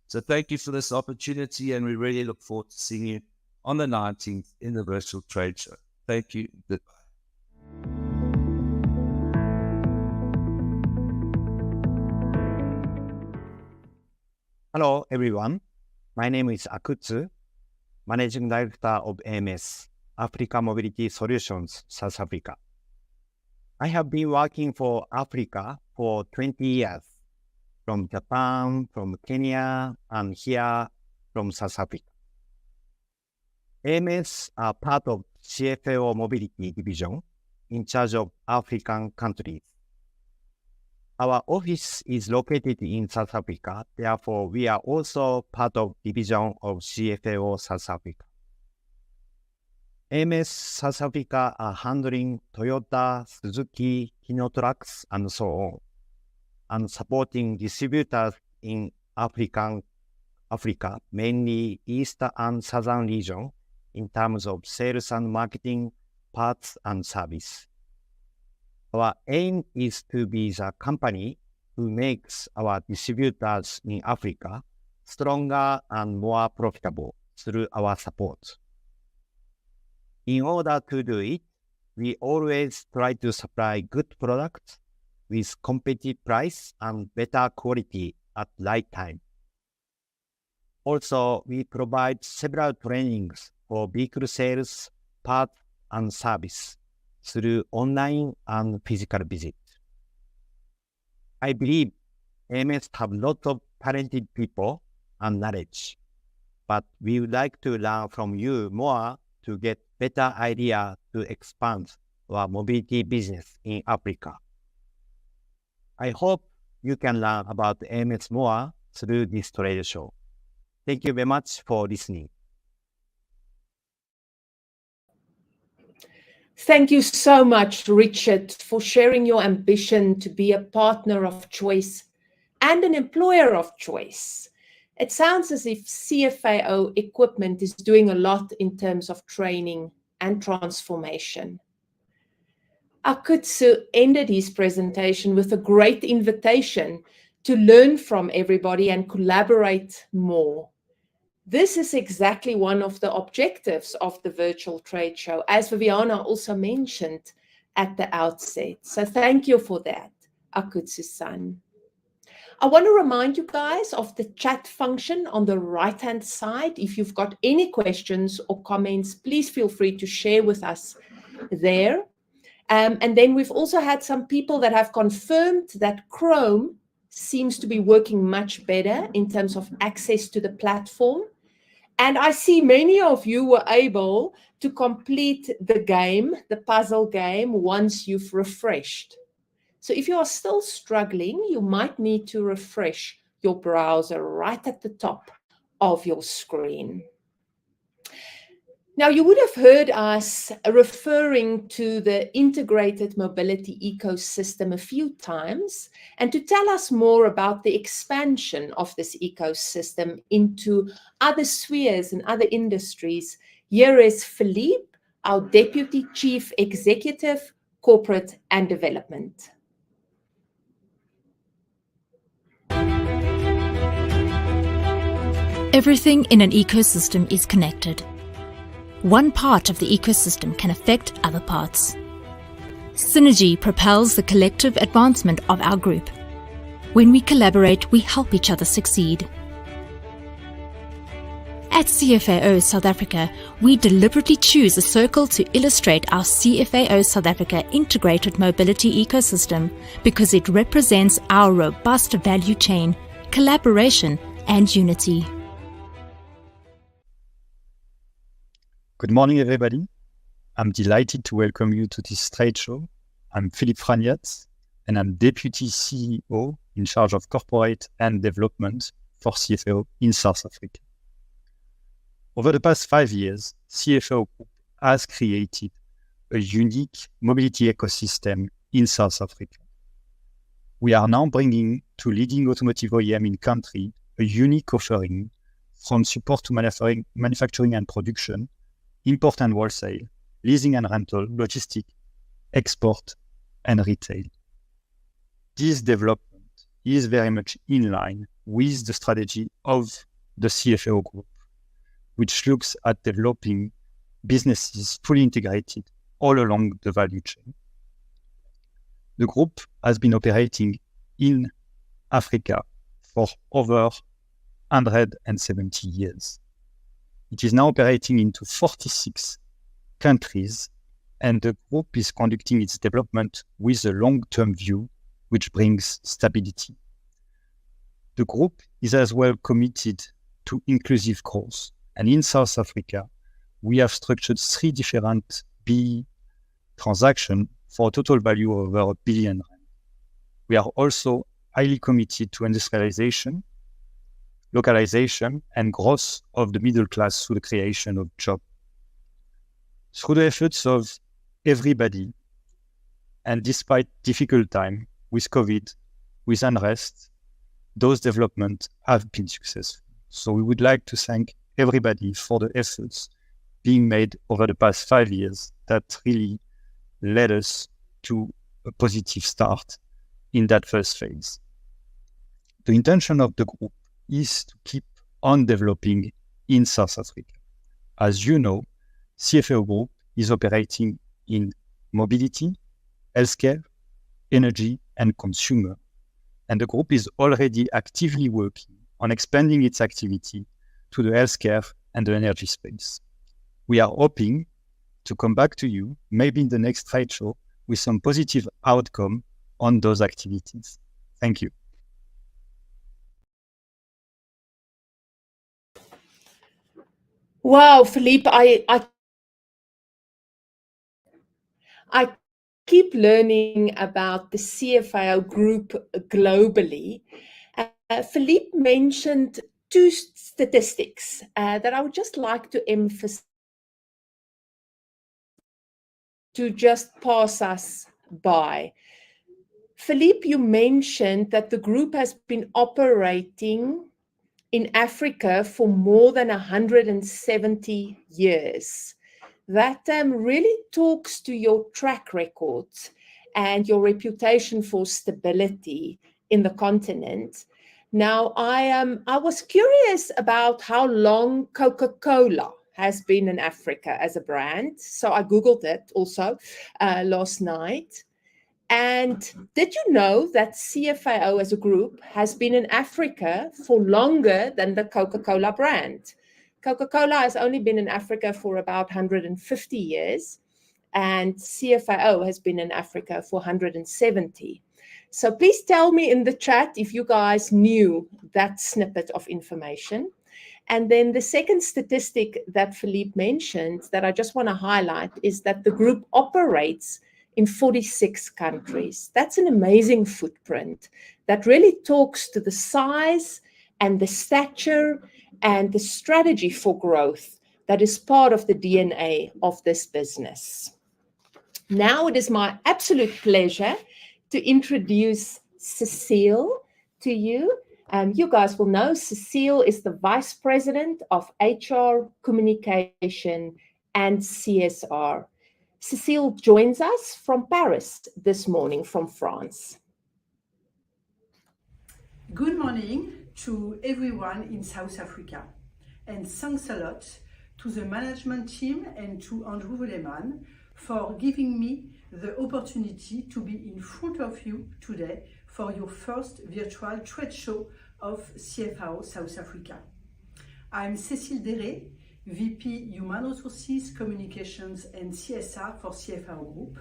So thank you for this opportunity, and we really look forward to seeing you on the 19th in the virtual trade show. Thank you. Goodbye. Hello, everyone. My name is Akutsu, Managing Director of AMS, Africa Mobility Solutions, South Africa. I have been working for Africa for 20 years, from Japan, from Kenya, and here from South Africa. AMS are part of CFAO Mobility Division in charge of African countries. Our office is located in South Africa, therefore we are also part of division of CFAO South Africa. AMS South Africa are handling Toyota, Suzuki, Hino trucks, and so on, and supporting distributors in Africa, mainly East and Southern region, in terms of sales and marketing, parts, and service. Our aim is to be the company who makes our distributors in Africa stronger and more profitable through our support. In order to do it, we always try to supply good products with competitive price and better quality at right time. Also, we provide several trainings for vehicle sales, parts, and service through online and physical visit. I believe AMS have lots of talented people and knowledge, but we would like to learn from you more to get better idea to expand our mobility business in Africa. I hope you can learn about AMS more through this trade show. Thank you very much for listening. Thank you so much, Richard, for sharing your ambition to be a partner of choice and an employer of choice. It sounds as if CFAO equipment is doing a lot in terms of training and transformation. Akutsu ended his presentation with a great invitation to learn from everybody and collaborate more. This is exactly one of the objectives of the virtual trade show, as Viviana also mentioned at the outset. So thank you for that, Akutsu-san. I want to remind you guys of the chat function on the right-hand side. If you've got any questions or comments, please feel free to share with us there. And then we've also had some people that have confirmed that Chrome seems to be working much better in terms of access to the platform. And I see many of you were able to complete the game, the puzzle game, once you've refreshed. So if you are still struggling, you might need to refresh your browser right at the top of your screen. Now, you would have heard us referring to the integrated mobility ecosystem a few times, and to tell us more about the expansion of this ecosystem into other spheres and other industries, here is Philippe, our Deputy Chief Executive, Corporate and Development. Everything in an ecosystem is connected. One part of the ecosystem can affect other parts. Synergy propels the collective advancement of our group. When we collaborate, we help each other succeed. At CFAO South Africa, we deliberately choose a circle to illustrate our CFAO South Africa integrated mobility ecosystem because it represents our robust value chain, collaboration, and unity. Good morning, everybody. I'm delighted to welcome you to this trade show. I'm Philippe Fragnat, and I'm Deputy CEO in charge of corporate and development for CFAO in South Africa. Over the past 5 years, CFAO Group has created a unique mobility ecosystem in South Africa. We are now bringing to leading automotive OEM in country a unique offering from support to manufacturing and production, import and wholesale, leasing and rental, logistics, export, and retail. This development is very much in line with the strategy of the CFAO group, which looks at developing businesses fully integrated all along the value chain. The group has been operating in Africa for over 170 years. It is now operating into 46 countries, and the group is conducting its development with a long-term view, which brings stability. The group is as well committed to inclusive growth, and in South Africa, we have structured 3 different BE transactions for a total value of over R1 billion. We are also highly committed to industrialization, localization, and growth of the middle class through the creation of jobs. Through the efforts of everybody, and despite difficult time with COVID, with unrest, those developments have been successful. So we would like to thank everybody for the efforts being made over the past 5 years that really led us to a positive start in that first phase. The intention of the group is to keep on developing in South Africa. As you know, CFAO Group is operating in mobility, healthcare, energy, and consumer. And the group is already actively working on expanding its activity to the healthcare and the energy space. We are hoping to come back to you, maybe in the next trade show, with some positive outcome on those activities. Thank you. Wow, Philippe, I keep learning about the CFAO group globally. Philippe mentioned 2 statistics that I would just like to emphasize to just pass us by. Philippe, you mentioned that the group has been operating in Africa for more than 170 years. That really talks to your track record and your reputation for stability in the continent. Now, I was curious about how long Coca-Cola has been in Africa as a brand. So I Googled it also last night. And did you know that CFAO as a group has been in Africa for longer than the Coca-Cola brand? Coca-Cola has only been in Africa for about 150 years, and CFAO has been in Africa for 170. So please tell me in the chat if you guys knew that snippet of information. And then the second statistic that Philippe mentioned that I just want to highlight is that the group operates in 46 countries. That's an amazing footprint that really talks to the size and the stature and the strategy for growth that is part of the DNA of this business. Now it is my absolute pleasure to introduce Cecile to you. You guys will know Cecile is the Vice President of HR, Communication, and CSR. Cecile joins us from Paris this morning from France. Good morning to everyone in South Africa, and thanks a lot to the management team and to Andrew Vuleman for giving me the opportunity to be in front of you today for your first virtual trade show of CFAO South Africa. I'm Cécile Déré, VP Human Resources, Communications and CSR for CFAO Group.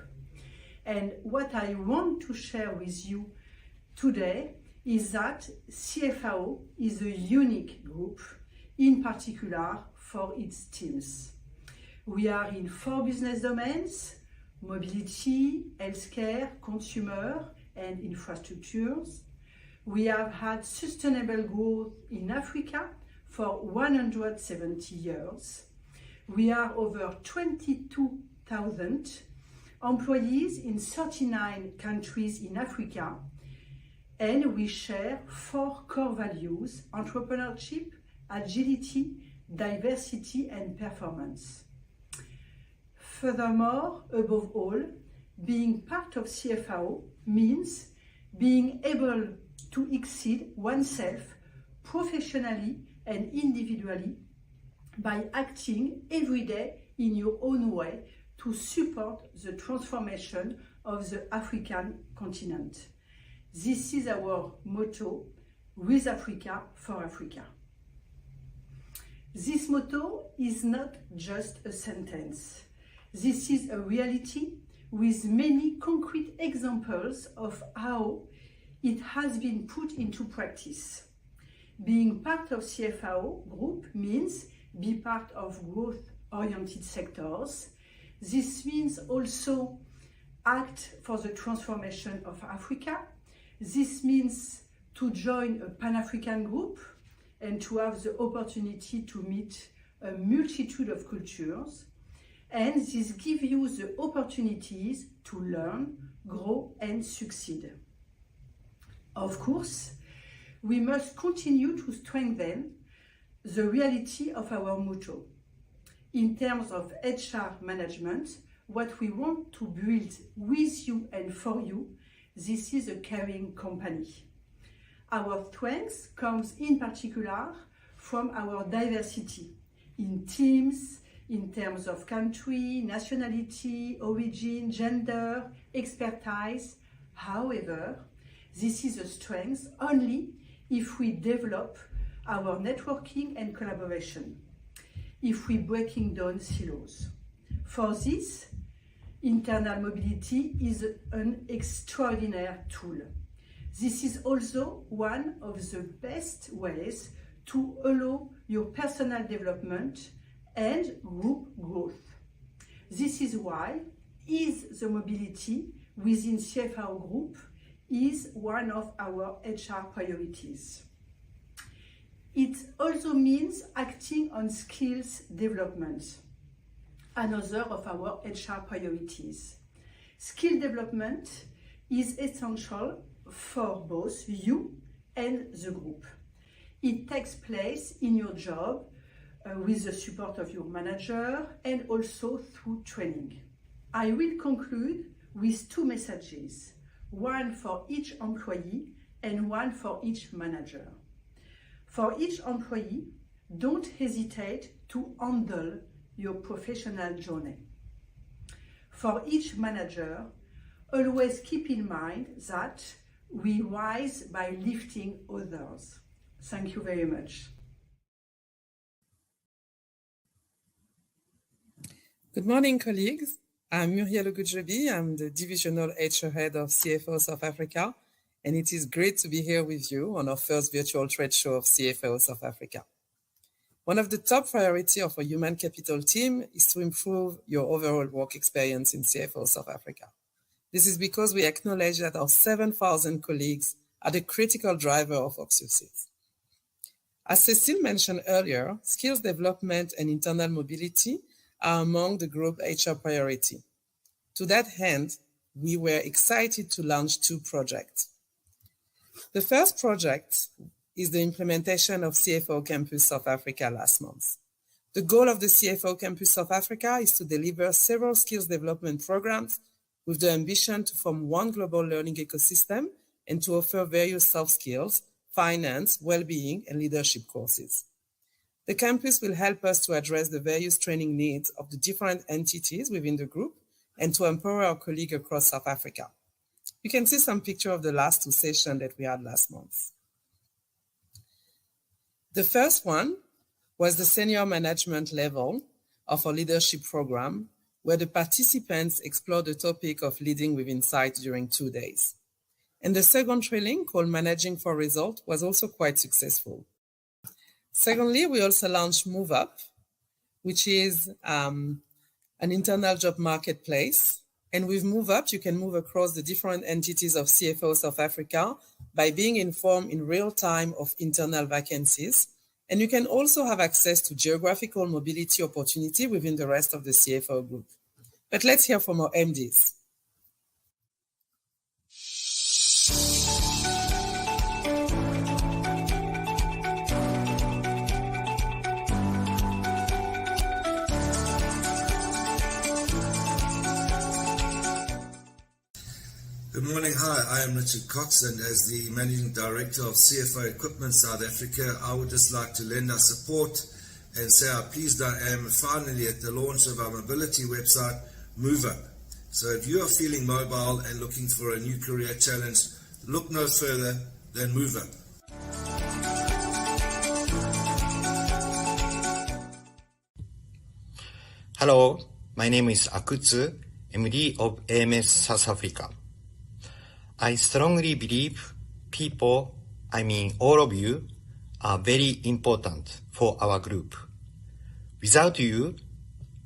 And what I want to share with you today is that CFAO is a unique group, in particular for its teams. We are in 4 business domains: mobility, healthcare, consumer, and infrastructures. We have had sustainable growth in Africa for 170 years. We are over 22,000 employees in 39 countries in Africa, and we share 4 core values: entrepreneurship, agility, diversity, and performance. Furthermore, above all, being part of CFAO means being able to exceed oneself professionally and individually by acting every day in your own way to support the transformation of the African continent. This is our motto, with Africa for Africa. This motto is not just a sentence. This is a reality with many concrete examples of how it has been put into practice. Being part of CFAO group means be part of growth-oriented sectors. This means also act for the transformation of Africa. This means to join a Pan-African group and to have the opportunity to meet a multitude of cultures. And this gives you the opportunities to learn, grow, and succeed. Of course, we must continue to strengthen the reality of our motto. In terms of HR management, what we want to build with you and for you, this is a caring company. Our strength comes in particular from our diversity in teams, in terms of country, nationality, origin, gender, expertise. However, this is a strength only if we develop our networking and collaboration, if we breaking down silos. For this, internal mobility is an extraordinary tool. This is also one of the best ways to allow your personal development and group growth. This is why the mobility within CFAO Group is one of our HR priorities. It also means acting on skills development, another of our HR priorities. Skill development is essential for both you and the group. It takes place in your job with the support of your manager and also through training. I will conclude with two messages, one for each employee and one for each manager. For each employee, don't hesitate to handle your professional journey. For each manager, always keep in mind that we rise by lifting others. Thank you very much. Good morning, colleagues. I'm Muriel Ogudjobi. I'm the Divisional HR Head of CFAO South Africa, and it is great to be here with you on our first virtual trade show of CFAO South Africa. One of the top priorities of our human capital team is to improve your overall work experience in CFAO South Africa. This is because we acknowledge that our 7,000 colleagues are the critical driver of our success. As Cécile mentioned earlier, skills development and internal mobility are among the group HR priority. To that end, we were excited to launch two projects. The first project is the implementation of CFAO Campus South Africa last month. The goal of the CFAO Campus South Africa is to deliver several skills development programs with the ambition to form one global learning ecosystem and to offer various soft skills, finance, well-being, and leadership courses. The campus will help us to address the various training needs of the different entities within the group and to empower our colleagues across South Africa. You can see some pictures of the last two sessions that we had last month. The first one was the senior management level of our leadership program, where the participants explored the topic of leading with insight during 2 days. And the second training, called Managing for Result, was also quite successful. Secondly, we also launched Move Up, which is an internal job marketplace. And with Move Up, you can move across the different entities of CFAO South Africa by being informed in real time of internal vacancies. And you can also have access to geographical mobility opportunity within the rest of the CFAO group. But let's hear from our MDs. am Richard Cox, and as the Managing Director of CFAO Equipment South Africa, I would just like to lend our support and say how pleased I am finally at the launch of our mobility website, MoveUp. So if you are feeling mobile and looking for a new career challenge, look no further than MoveUp. Hello, my name is Akutsu, MD of AMS South Africa. I strongly believe people, all of you, are very important for our group. Without you,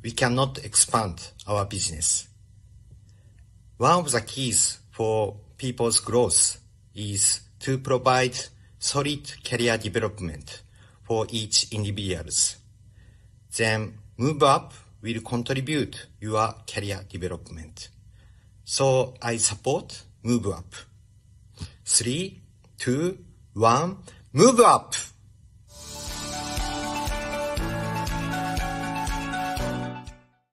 we cannot expand our business. One of the keys for people's growth is to provide solid career development for each individuals. Then MoveUp will contribute your career development. So I support MoveUp. 3, 2, 1, MoveUp!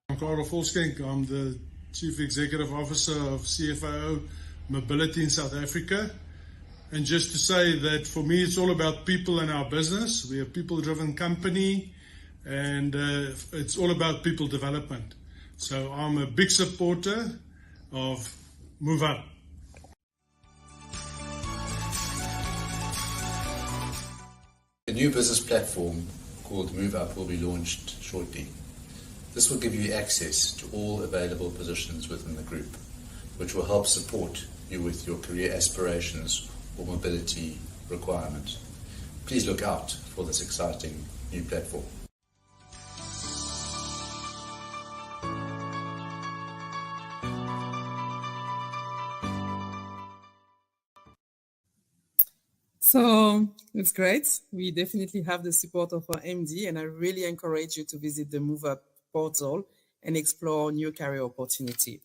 I'm Karel Volskenk. I'm the Chief Executive Officer of CFAO Mobility in South Africa. And just to say that for me, it's all about people and our business. We're a people-driven company, and it's all about people development. So I'm a big supporter of MoveUp. A new business platform called MoveUp will be launched shortly. This will give you access to all available positions within the group, which will help support you with your career aspirations or mobility requirements. Please look out for this exciting new platform. So it's great. We definitely have the support of our MD, and I really encourage you to visit the MoveUp portal and explore new career opportunity.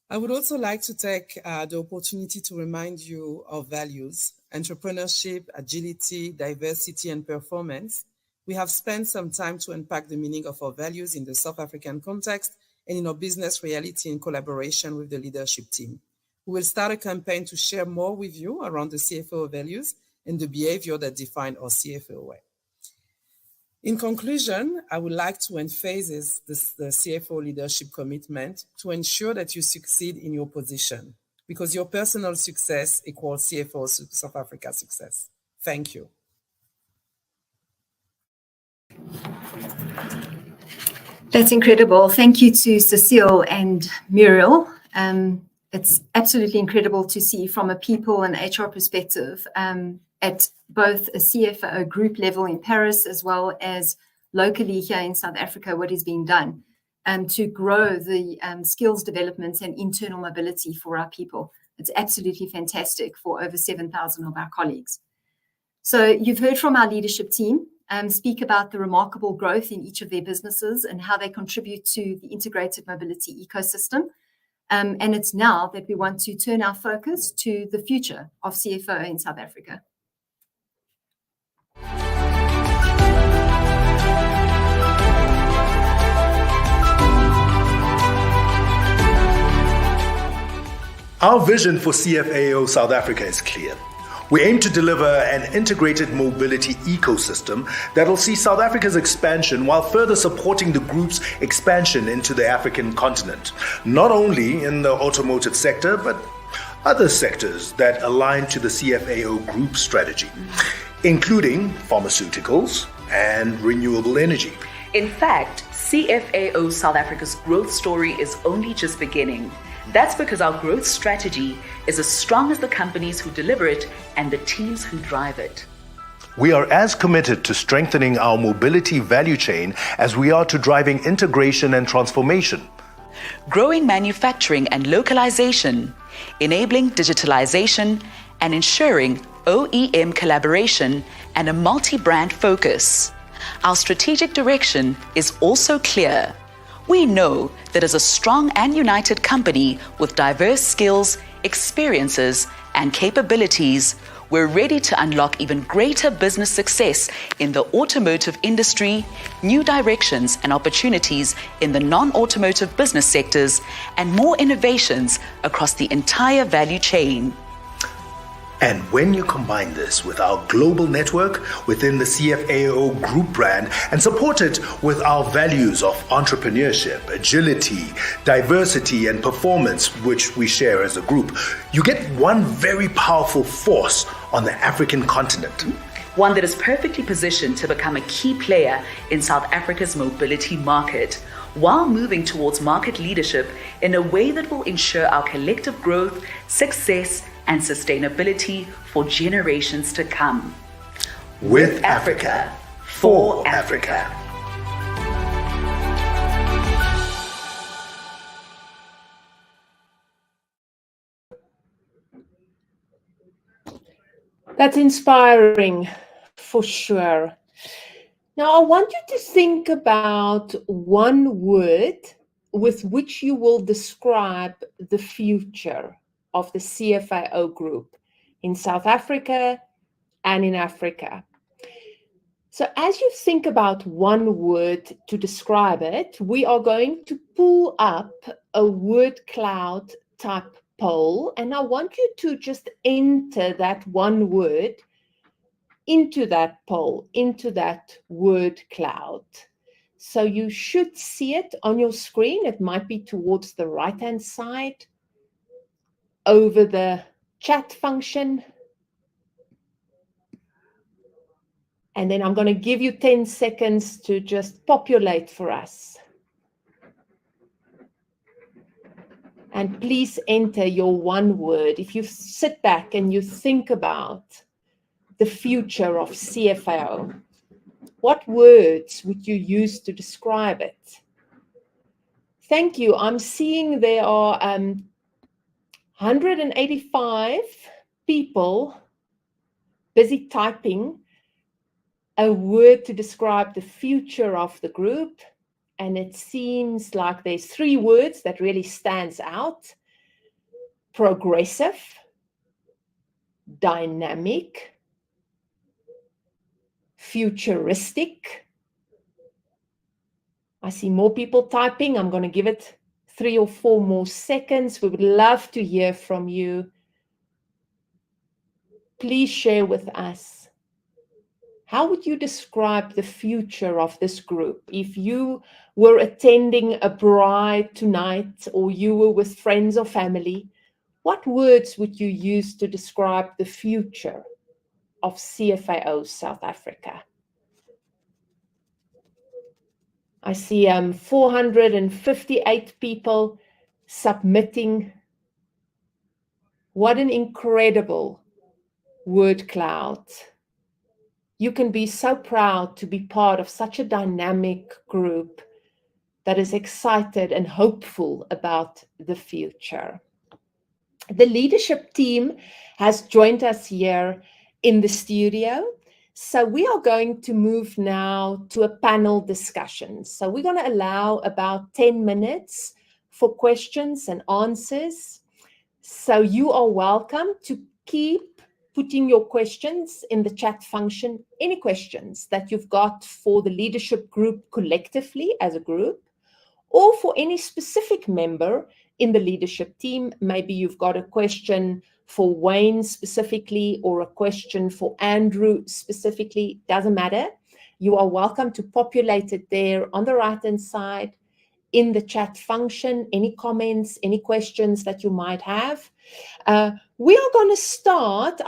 I would also like to take the opportunity to remind you of values: entrepreneurship, agility, diversity, and performance. We have spent some time to unpack the meaning of our values in the South African context and in our business reality in collaboration with the leadership team. We will start a campaign to share more with you around the CFAO values and the behavior that define our CFAO way. In conclusion, I would like to emphasize the CFAO leadership commitment to ensure that you succeed in your position, because your personal success equals CFAO South Africa success. Thank you. That's incredible. Thank you to Cecile and Muriel. It's absolutely incredible to see from a people and HR perspective at both a CFAO group level in Paris as well as locally here in South Africa what is being done to grow the skills development and internal mobility for our people. It's absolutely fantastic for over 7,000 of our colleagues. So you've heard from our leadership team speak about the remarkable growth in each of their businesses and how they contribute to the integrated mobility ecosystem. And it's now that we want to turn our focus to the future of CFAO in South Africa. Our vision for CFAO South Africa is clear. We aim to deliver an integrated mobility ecosystem that will see South Africa's expansion while further supporting the group's expansion into the African continent, not only in the automotive sector, but other sectors that align to the CFAO group strategy, including pharmaceuticals and renewable energy. In fact, CFAO South Africa's growth story is only just beginning. That's because our growth strategy is as strong as the companies who deliver it and the teams who drive it. We are as committed to strengthening our mobility value chain as we are to driving integration and transformation. Growing manufacturing and localization, enabling digitalization, and ensuring OEM collaboration and a multi-brand focus. Our strategic direction is also clear. We know that as a strong and united company with diverse skills, experiences, and capabilities, we're ready to unlock even greater business success in the automotive industry, new directions and opportunities in the non-automotive business sectors, and more innovations across the entire value chain. And when you combine this with our global network within the CFAO group brand and support it with our values of entrepreneurship, agility, diversity, and performance, which we share as a group, you get one very powerful force on the African continent. One that is perfectly positioned to become a key player in South Africa's mobility market, while moving towards market leadership in a way that will ensure our collective growth, success, and sustainability for generations to come. With Africa, for Africa. That's inspiring, for sure. Now, I want you to think about one word with which you will describe the future of the CFAO group in South Africa and in Africa. So as you think about one word to describe it, we are going to pull up a word cloud type poll, and I want you to just enter that one word into that poll, into that word cloud. So you should see it on your screen. It might be towards the right-hand side over the chat function. And then I'm going to give you 10 seconds to just populate for us. And please enter your one word. If you sit back and you think about the future of CFAO, what words would you use to describe it? Thank you. I'm seeing there are 185 people busy typing a word to describe the future of the group. And it seems like there's 3 words that really stands out: progressive, dynamic, futuristic. I see more people typing. I'm going to give it 3 or 4 more seconds. We would love to hear from you. Please share with us. How would you describe the future of this group? If you were attending a bride tonight, or you were with friends or family, what words would you use to describe the future of CFAO South Africa? I see 458 people submitting. What an incredible word cloud. You can be so proud to be part of such a dynamic group that is excited and hopeful about the future. The leadership team has joined us here in the studio. So we are going to move now to a panel discussion. So we're going to allow about 10 minutes for questions and answers. So you are welcome to keep putting your questions in the chat function, any questions that you've got for the leadership group collectively as a group, or for any specific member in the leadership team. Maybe you've got a question for Wayne specifically, or a question for Andrew specifically, doesn't matter. You are welcome to populate it there on the right-hand side in the chat function, any comments, any questions that you might have. We are going to start.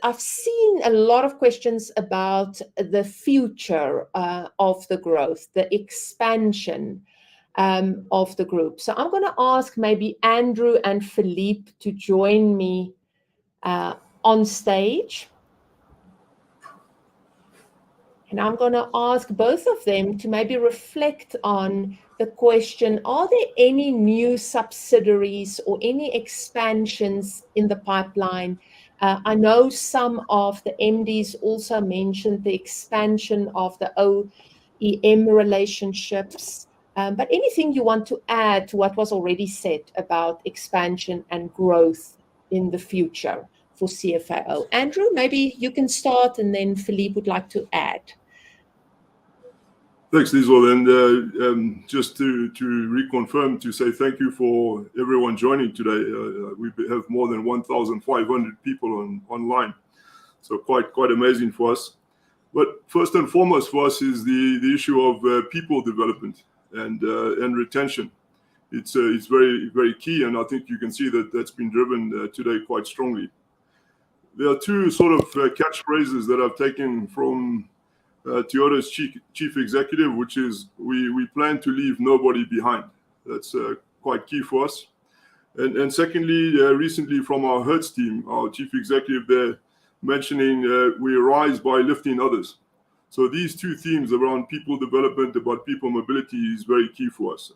I've seen a lot of questions about the future of the growth, the expansion of the group. So I'm going to ask maybe Andrew and Philippe to join me on stage. And I'm going to ask both of them to maybe reflect on the question, are there any new subsidiaries or any expansions in the pipeline? I know some of the MDs also mentioned the expansion of the OEM relationships. But anything you want to add to what was already said about expansion and growth in the future for CFAO. Andrew, maybe you can start, and then Philippe would like to add. Thanks, Liesl. And just to reconfirm, to say thank you for everyone joining today. We have more than 1,500 people online, so quite amazing for us. But first and foremost for us is the issue of people development and retention. It's very, very key, and I think you can see that that's been driven today quite strongly. There are two sort of catchphrases that I've taken from Toyota's chief executive, which is we plan to leave nobody behind. That's quite key for us. And secondly, recently from our Hertz team, our chief executive there mentioning we rise by lifting others. So these two themes around people development, about people mobility, is very key for us.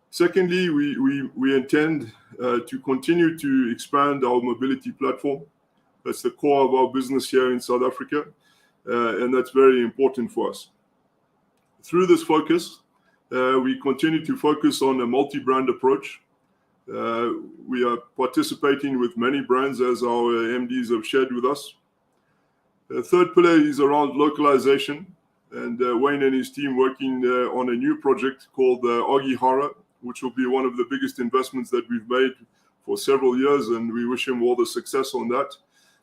Secondly, we intend to continue to expand our mobility platform. That's the core of our business here in South Africa, and that's very important for us. Through this focus, we continue to focus on a multi-brand approach. We are participating with many brands, as our MDs have shared with us. The third pillar is around localization, and Wayne and his team working on a new project called Ogihara, which will be one of the biggest investments that we've made for several years, and we wish him all the success on that.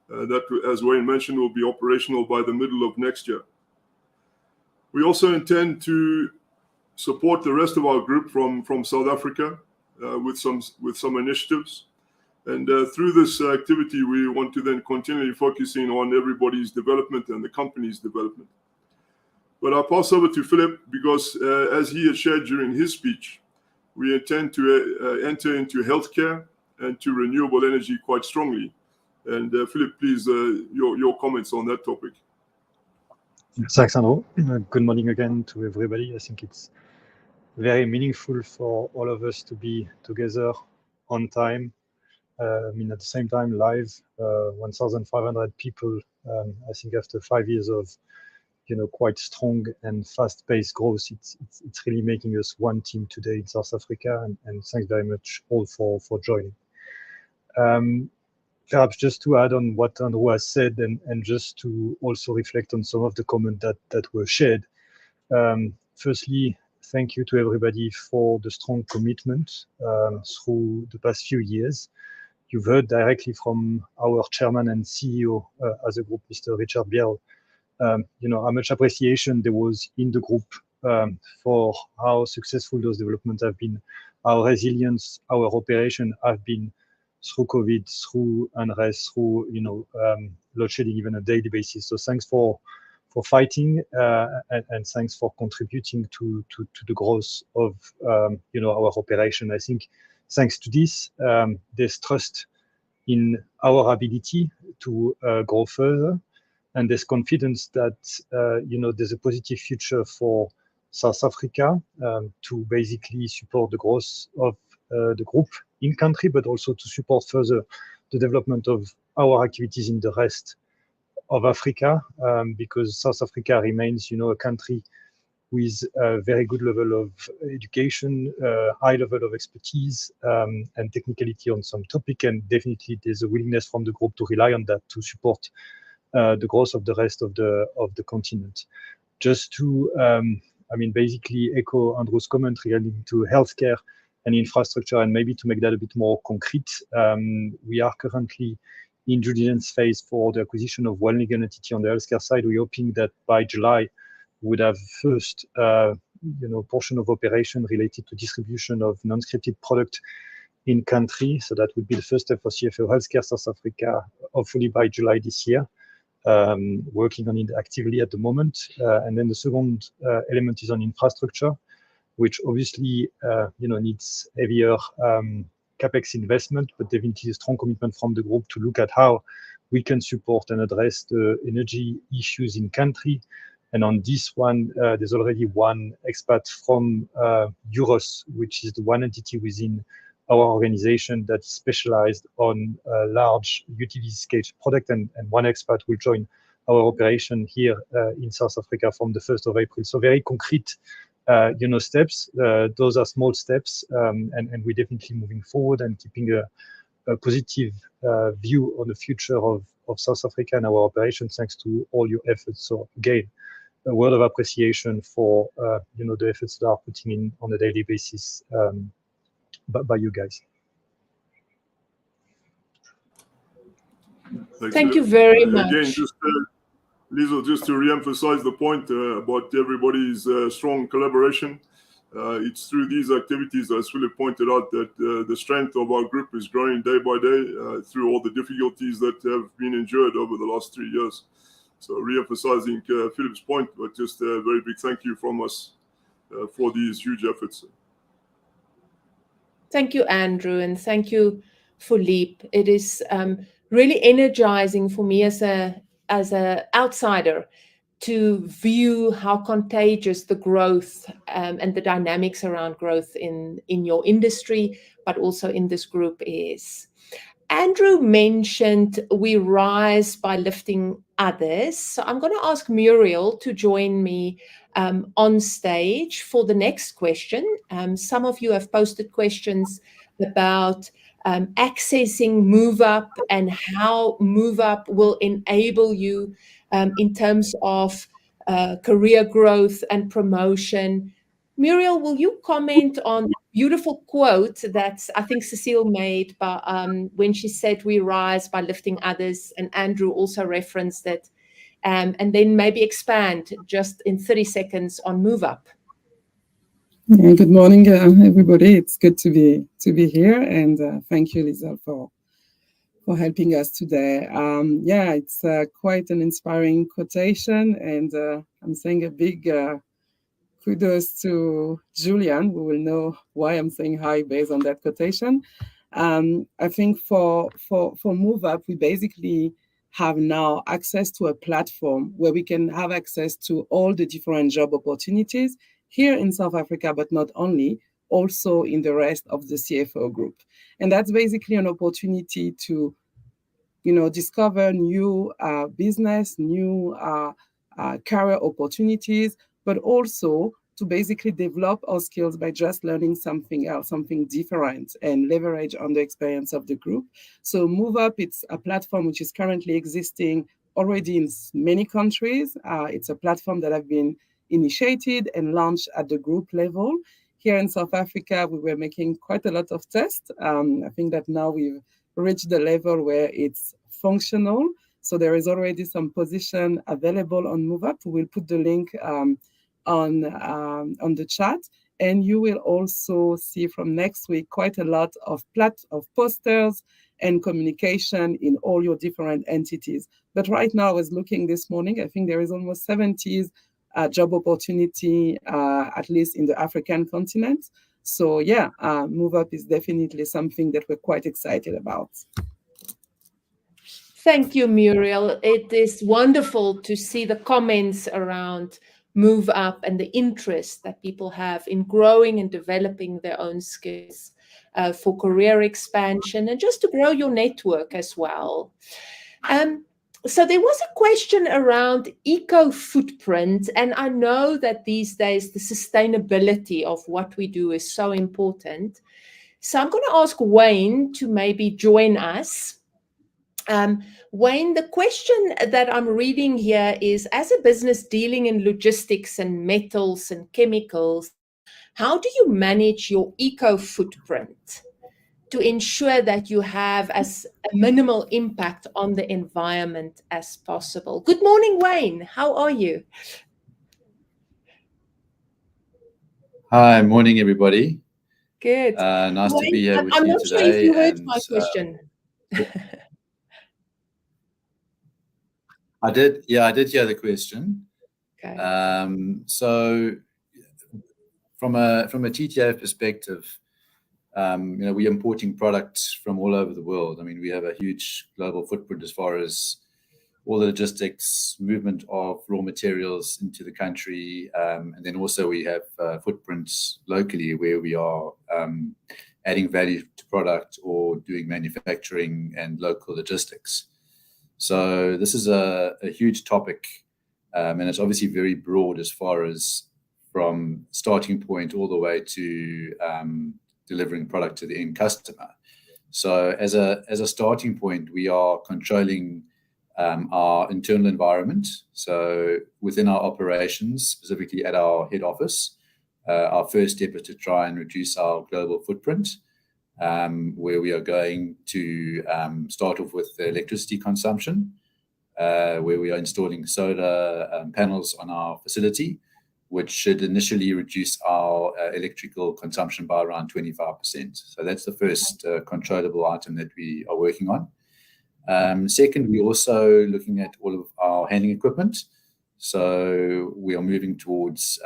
That, as Wayne mentioned, will be operational by the middle of next year. We also intend to support the rest of our group from South Africa with some initiatives. And through this activity, we want to then continually focusing on everybody's development and the company's development. But I'll pass over to Philip because, as he had shared during his speech, we intend to enter into healthcare and to renewable energy quite strongly. And Philip, please, your comments on that topic. Thanks, Andrew. Good morning again to everybody. I think it's very meaningful for all of us to be together on time. At the same time, live, 1,500 people. I think after 5 years of, quite strong and fast-paced growth, it's really making us one team today in South Africa. And thanks very much all for joining. Perhaps just to add on what Andrew has said, and just to also reflect on some of the comments that were shared. Firstly, thank you to everybody for the strong commitment through the past few years. You've heard directly from our chairman and CEO as a group, Mr. Richard Biel, how much appreciation there was in the group for how successful those developments have been, our resilience, our operation have been through COVID, through unrest, through load shedding even on a daily basis. So thanks for fighting and thanks for contributing to the growth of our operation. I think thanks to this, there's trust in our ability to grow further, and there's confidence that there's a positive future for South Africa to basically support the growth of the group in country, but also to support further the development of our activities in the rest of Africa, because South Africa remains, a country with a very good level of education, high level of expertise, and technicality on some topic, and definitely there's a willingness from the group to rely on that to support the growth of the rest of the continent. Just to, basically echo Andrew's comment regarding to healthcare and infrastructure, and maybe to make that a bit more concrete, we are currently in due diligence phase for the acquisition of one legal entity on the healthcare side. We're hoping that by July we would have first, portion of operation related to distribution of non-scripted product in country. So that would be the first step for CFAO Healthcare South Africa, hopefully by July this year. Working on it actively at the moment. And then the second element is on infrastructure, which obviously needs heavier capex investment, but definitely a strong commitment from the group to look at how we can support and address the energy issues in country. And on this one, there's already one expat from Euros, which is the one entity within our organization that is specialized on large utility scale product, and one expat will join our operation here in South Africa from the 1st of April. So very concrete steps. Those are small steps, and we're definitely moving forward and keeping a positive view on the future of South Africa and our operations, thanks to all your efforts. So again, a word of appreciation for the efforts that are putting in on a daily basis by you guys. Thank you very much. Again, Lizo, just to re-emphasize the point about everybody's strong collaboration. It's through these activities, as Philip pointed out, that the strength of our group is growing day by day through all the difficulties that have been endured over the last 3 years. So re-emphasizing Philip's point, but just a very big thank you from us for these huge efforts. Thank you, Andrew, and thank you, Philippe. It is really energizing for me as a outsider to view how contagious the growth and the dynamics around growth in your industry, but also in this group is. Andrew mentioned we rise by lifting others. So I'm going to ask Muriel to join me on stage for the next question. Some of you have posted questions about accessing MoveUp and how MoveUp will enable you in terms of career growth and promotion. Muriel, will you comment on the beautiful quote that I think Cecile made when she said we rise by lifting others, and Andrew also referenced it, and then maybe expand just in 30 seconds on MoveUp. Yeah, good morning, everybody. It's good to be here, and thank you, Lisa, for helping us today. It's quite an inspiring quotation, and I'm saying a big kudos to Julian, who will know why I'm saying hi based on that quotation. I think for MoveUp, we basically have now access to a platform where we can have access to all the different job opportunities here in South Africa, but not only, also in the rest of the CFAO group. And that's basically an opportunity to, discover new business, new career opportunities, but also to basically develop our skills by just learning something else, something different, and leverage on the experience of the group. So MoveUp, it's a platform which is currently existing already in many countries. It's a platform that have been initiated and launched at the group level. Here in South Africa, we were making quite a lot of tests. I think that now we've reached the level where it's functional. So there is already some position available on MoveUp. We'll put the link on the chat, and you will also see from next week quite a lot of posters and communication in all your different entities. But right now, I was looking this morning, I think there is almost 70 job opportunity, at least in the African continent. So MoveUp is definitely something that we're quite excited about. Thank you, Muriel. It is wonderful to see the comments around MoveUp and the interest that people have in growing and developing their own skills for career expansion and just to grow your network as well. So there was a question around eco-footprint, and I know that these days the sustainability of what we do is so important. So I'm going to ask Wayne to maybe join us. Wayne, the question that I'm reading here is, as a business dealing in logistics and metals and chemicals, how do you manage your eco-footprint to ensure that you have as a minimal impact on the environment as possible? Good morning, Wayne. How are you? Hi, morning, everybody. Good. Nice Wayne, to be here with I'm you not today. sure if you heard my question. I did hear the question. Okay. So from a TTF perspective, we're importing products from all over the world. I mean, we have a huge global footprint as far as all the logistics, movement of raw materials into the country, and then also we have footprints locally where we are adding value to product or doing manufacturing and local logistics. So this is a huge topic, and it's obviously very broad as far as from starting point all the way to delivering product to the end customer. So as a starting point, we are controlling our internal environment. So within our operations, specifically at our head office, our first step is to try and reduce our global footprint, where we are going to start off with the electricity consumption, where we are installing solar panels on our facility, which should initially reduce our electrical consumption by around 25%. So that's the first controllable item that we are working on. Second, we're also looking at all of our handling equipment. So we are moving towards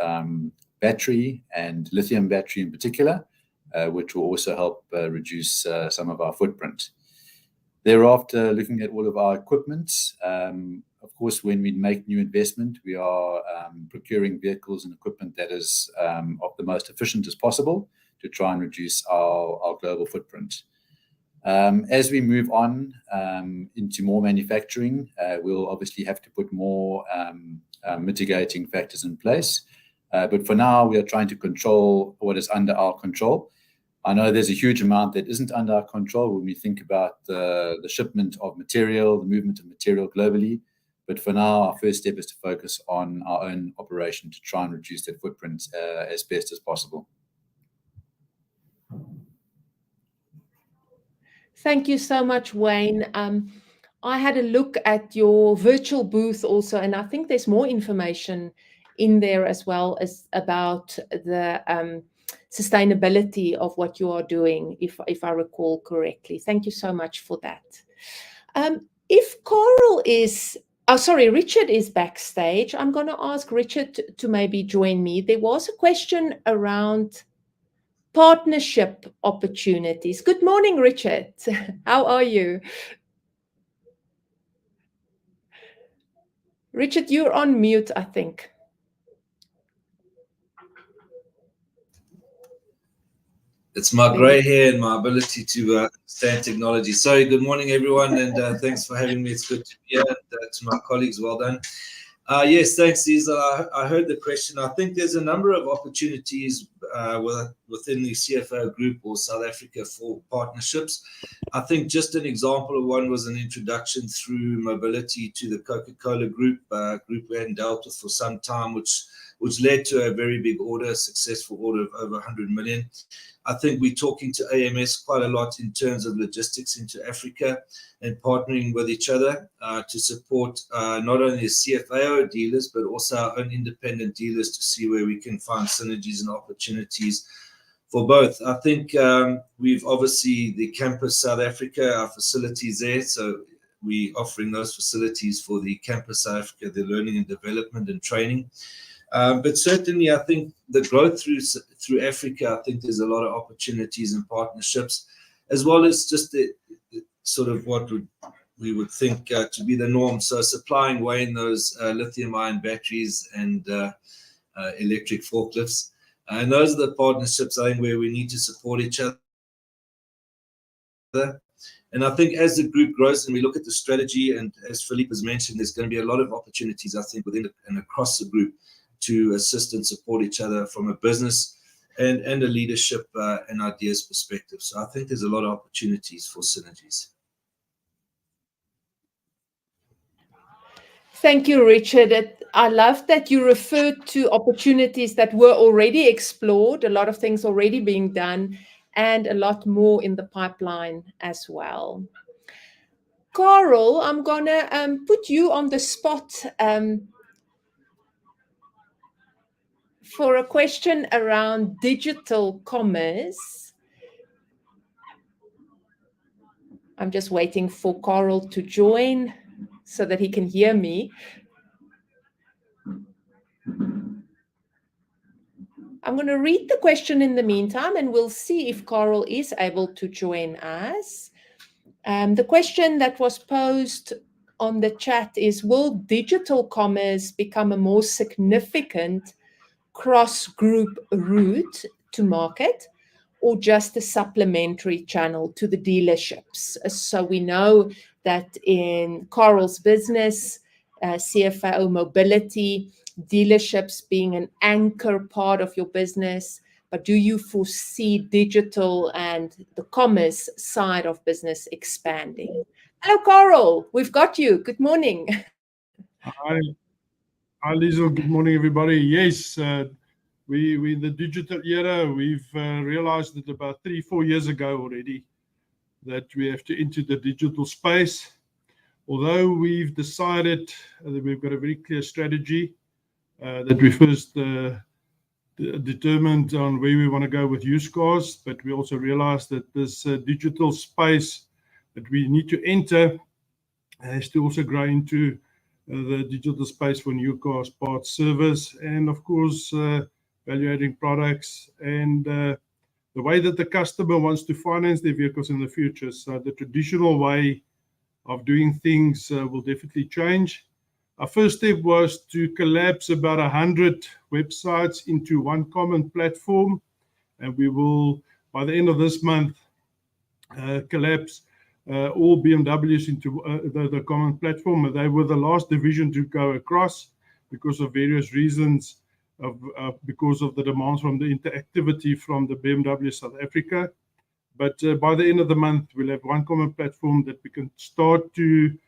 battery and lithium battery in particular, which will also help reduce some of our footprint. Thereafter, looking at all of our equipment, of course, when we make new investment, we are procuring vehicles and equipment that is of the most efficient as possible to try and reduce our global footprint. As we move on into more manufacturing, we'll obviously have to put more mitigating factors in place. But for now, we are trying to control what is under our control. I know there's a huge amount that isn't under our control when we think about the shipment of material, the movement of material globally. But for now, our first step is to focus on our own operation to try and reduce that footprint as best as possible. Thank you so much, Wayne. I had a look at your virtual booth also, and I think there's more information in there as well as about the sustainability of what you are doing, if I recall correctly. Thank you so much for that. If Carl is, Richard is backstage, I'm going to ask Richard to maybe join me. There was a question around partnership opportunities. Good morning, Richard. How are you? Richard, you're on mute, I think. It's my grey hair and my ability to understand technology. So good morning, everyone, and thanks for having me. It's good to be here. And, to my colleagues, well done. Yes, thanks, Cesar. I heard the question. I think there's a number of opportunities within the CFAO group or South Africa for partnerships. I think just an example of one was an introduction through mobility to the Coca-Cola group, group we hadn't dealt with for some time, which led to a very big order, a successful order of over 100 million. I think we're talking to AMS quite a lot in terms of logistics into Africa and partnering with each other to support not only the CFAO dealers, but also our own independent dealers to see where we can find synergies and opportunities for both. I think we've obviously the Campus South Africa, our facilities there. So we're offering those facilities for the Campus South Africa, the learning and development and training. But certainly, I think the growth through Africa, I think there's a lot of opportunities and partnerships, as well as just the sort of what we would think to be the norm. So supplying Wayne those lithium-ion batteries and electric forklifts. And those are the partnerships, I think, where we need to support each other. And I think as the group grows and we look at the strategy, and as Philippe has mentioned, there's going to be a lot of opportunities, I think, within and across the group to assist and support each other from a business and a leadership and ideas perspective. So I think there's a lot of opportunities for synergies. Thank you, Richard. I love that you referred to opportunities that were already explored, a lot of things already being done, and a lot more in the pipeline as well. Carl, I'm going to put you on the spot for a question around digital commerce. I'm just waiting for Carl to join so that he can hear me. I'm going to read the question in the meantime, and we'll see if Carl is able to join us. The question that was posed on the chat is, will digital commerce become a more significant cross-group route to market, or just a supplementary channel to the dealerships? So we know that in Carl's business, CFAO Mobility, dealerships being an anchor part of your business, but do you foresee digital and the commerce side of business expanding? Hello, Carl. We've got you. Good morning. Hi, Liesel. Good morning, everybody. Yes, we in the digital era, we've realized that about 3-4 years ago already that we have to enter the digital space. Although we've decided that we've got a very clear strategy that we first determined on where we want to go with used cars, but we also realized that this digital space that we need to enter has to also grow into the digital space for new cars, parts, service, and of course, value-adding products and the way that the customer wants to finance their vehicles in the future. So the traditional way of doing things will definitely change. Our first step was to collapse about 100 websites into one common platform, and we will, by the end of this month, collapse all BMWs into the common platform. They were the last division to go across because of various reasons, because of the demands from the interactivity from the BMW South Africa. But by the end of the month, we'll have one common platform that we can start to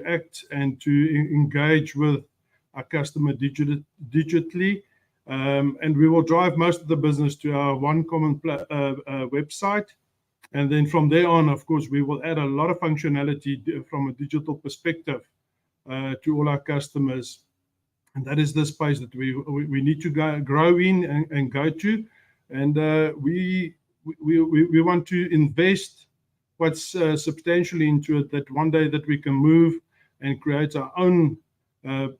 act and to engage with our customer digitally. And we will drive most of the business to our one common website. And then from there on, of course, we will add a lot of functionality from a digital perspective to all our customers. And that is the space that we need to grow in and go to. And we want to invest quite substantially into it, that one day that we can move and create our own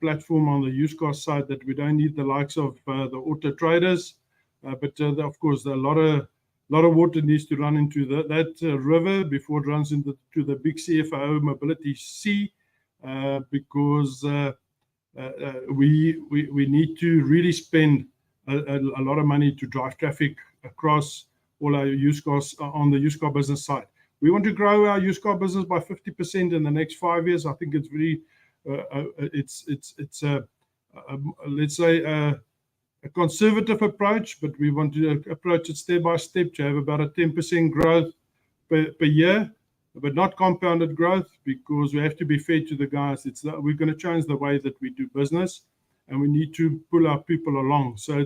platform on the used car side, that we don't need the likes of the auto traders. But of course, a lot of water needs to run into that river before it runs into the big CFAO mobility sea, because we need to really spend a lot of money to drive traffic across all our used cars on the used car business side. We want to grow our used car business by 50% in the next 5 years. I think it's very, let's say, a conservative approach, but we want to approach it step by step to have about a 10% growth per year, but not compounded growth, because we have to be fair to the guys. We're going to change the way that we do business, and we need to pull our people along. So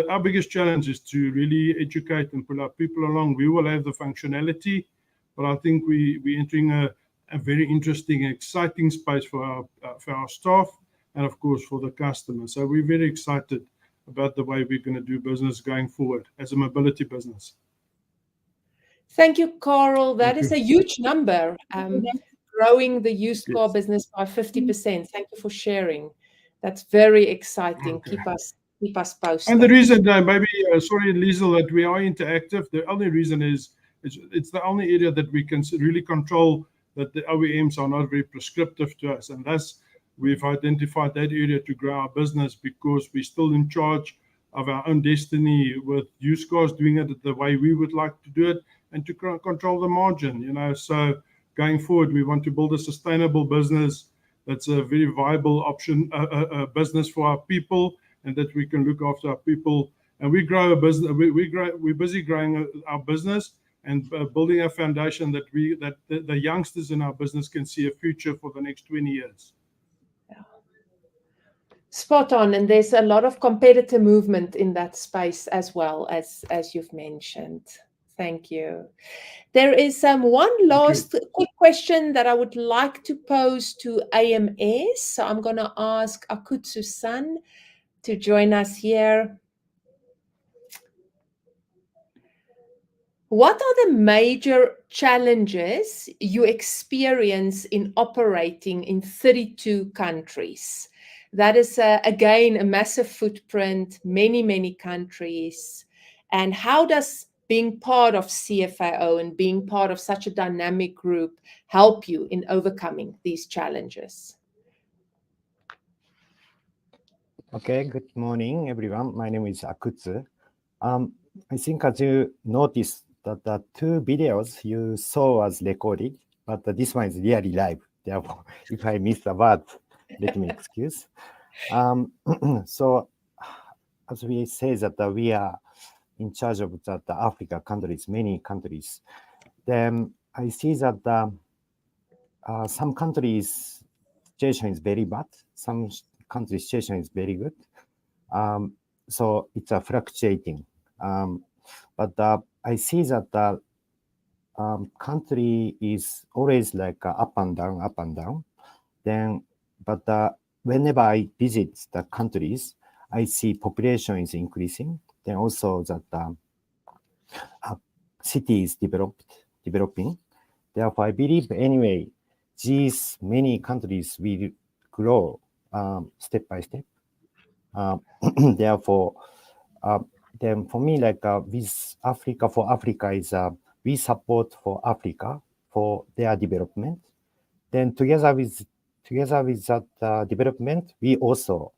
our biggest challenge is to really educate and pull our people along. We will have the functionality, but I think we're entering a very interesting, exciting space for our staff and, of course, for the customer. So we're very excited about the way we're going to do business going forward as a mobility business. Thank you, Carl. That is a huge number, growing the used car business by 50%. Thank you for sharing. That's very exciting. Okay. Keep us posted. And the reason, maybe, sorry, Liesel, that we are interactive, the only reason is it's the only area that we can really control, that the OEMs are not very prescriptive to us. And that's, we've identified that area to grow our business, because we're still in charge of our own destiny with used cars, doing it the way we would like to do it, and to control the margin. So going forward, we want to build a sustainable business that's a very viable option, business for our people, and that we can look after our people. And we grow a business. We're busy growing our business and building a foundation that the youngsters in our business can see a future for the next 20 years. Spot on, and there's a lot of competitor movement in that space as well, as you've mentioned. Thank you. There is one last quick question that I would like to pose to AMS. So I'm going to ask Akutsu-san to join us here. What are the major challenges you experience in operating in 32 countries? That is, again, a massive footprint, many, many countries. And how does being part of CFAO and being part of such a dynamic group help you in overcoming these challenges? Okay, good morning, everyone. My name is Akutsu. I think as you noticed that the 2 videos you saw was recorded, but this one is really live. Therefore, if I miss a word, let me excuse. So as we say that we are in charge of that Africa countries, many countries, then I see that some countries situation is very bad, some countries situation is very good. So it's a fluctuating. But I see that the country is always like up and down, up and down. Then, but whenever I visit the countries, I see population is increasing. Then also that city is developing. Therefore, I believe anyway, these many countries will grow step by step. Therefore, then for me, like with Africa, for Africa is we support for Africa for their development. Then together with that development, we also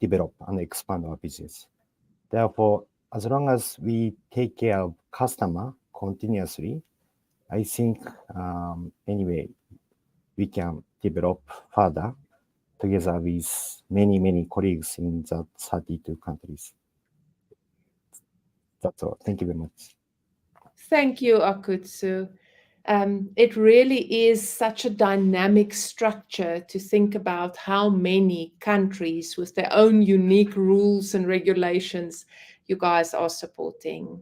develop and expand our business. Therefore, as long as we take care of customer continuously, I think anyway we can develop further together with many colleagues in the 32 countries. That's all. Thank you very much. Thank you, Akutsu. It really is such a dynamic structure to think about how many countries with their own unique rules and regulations you guys are supporting.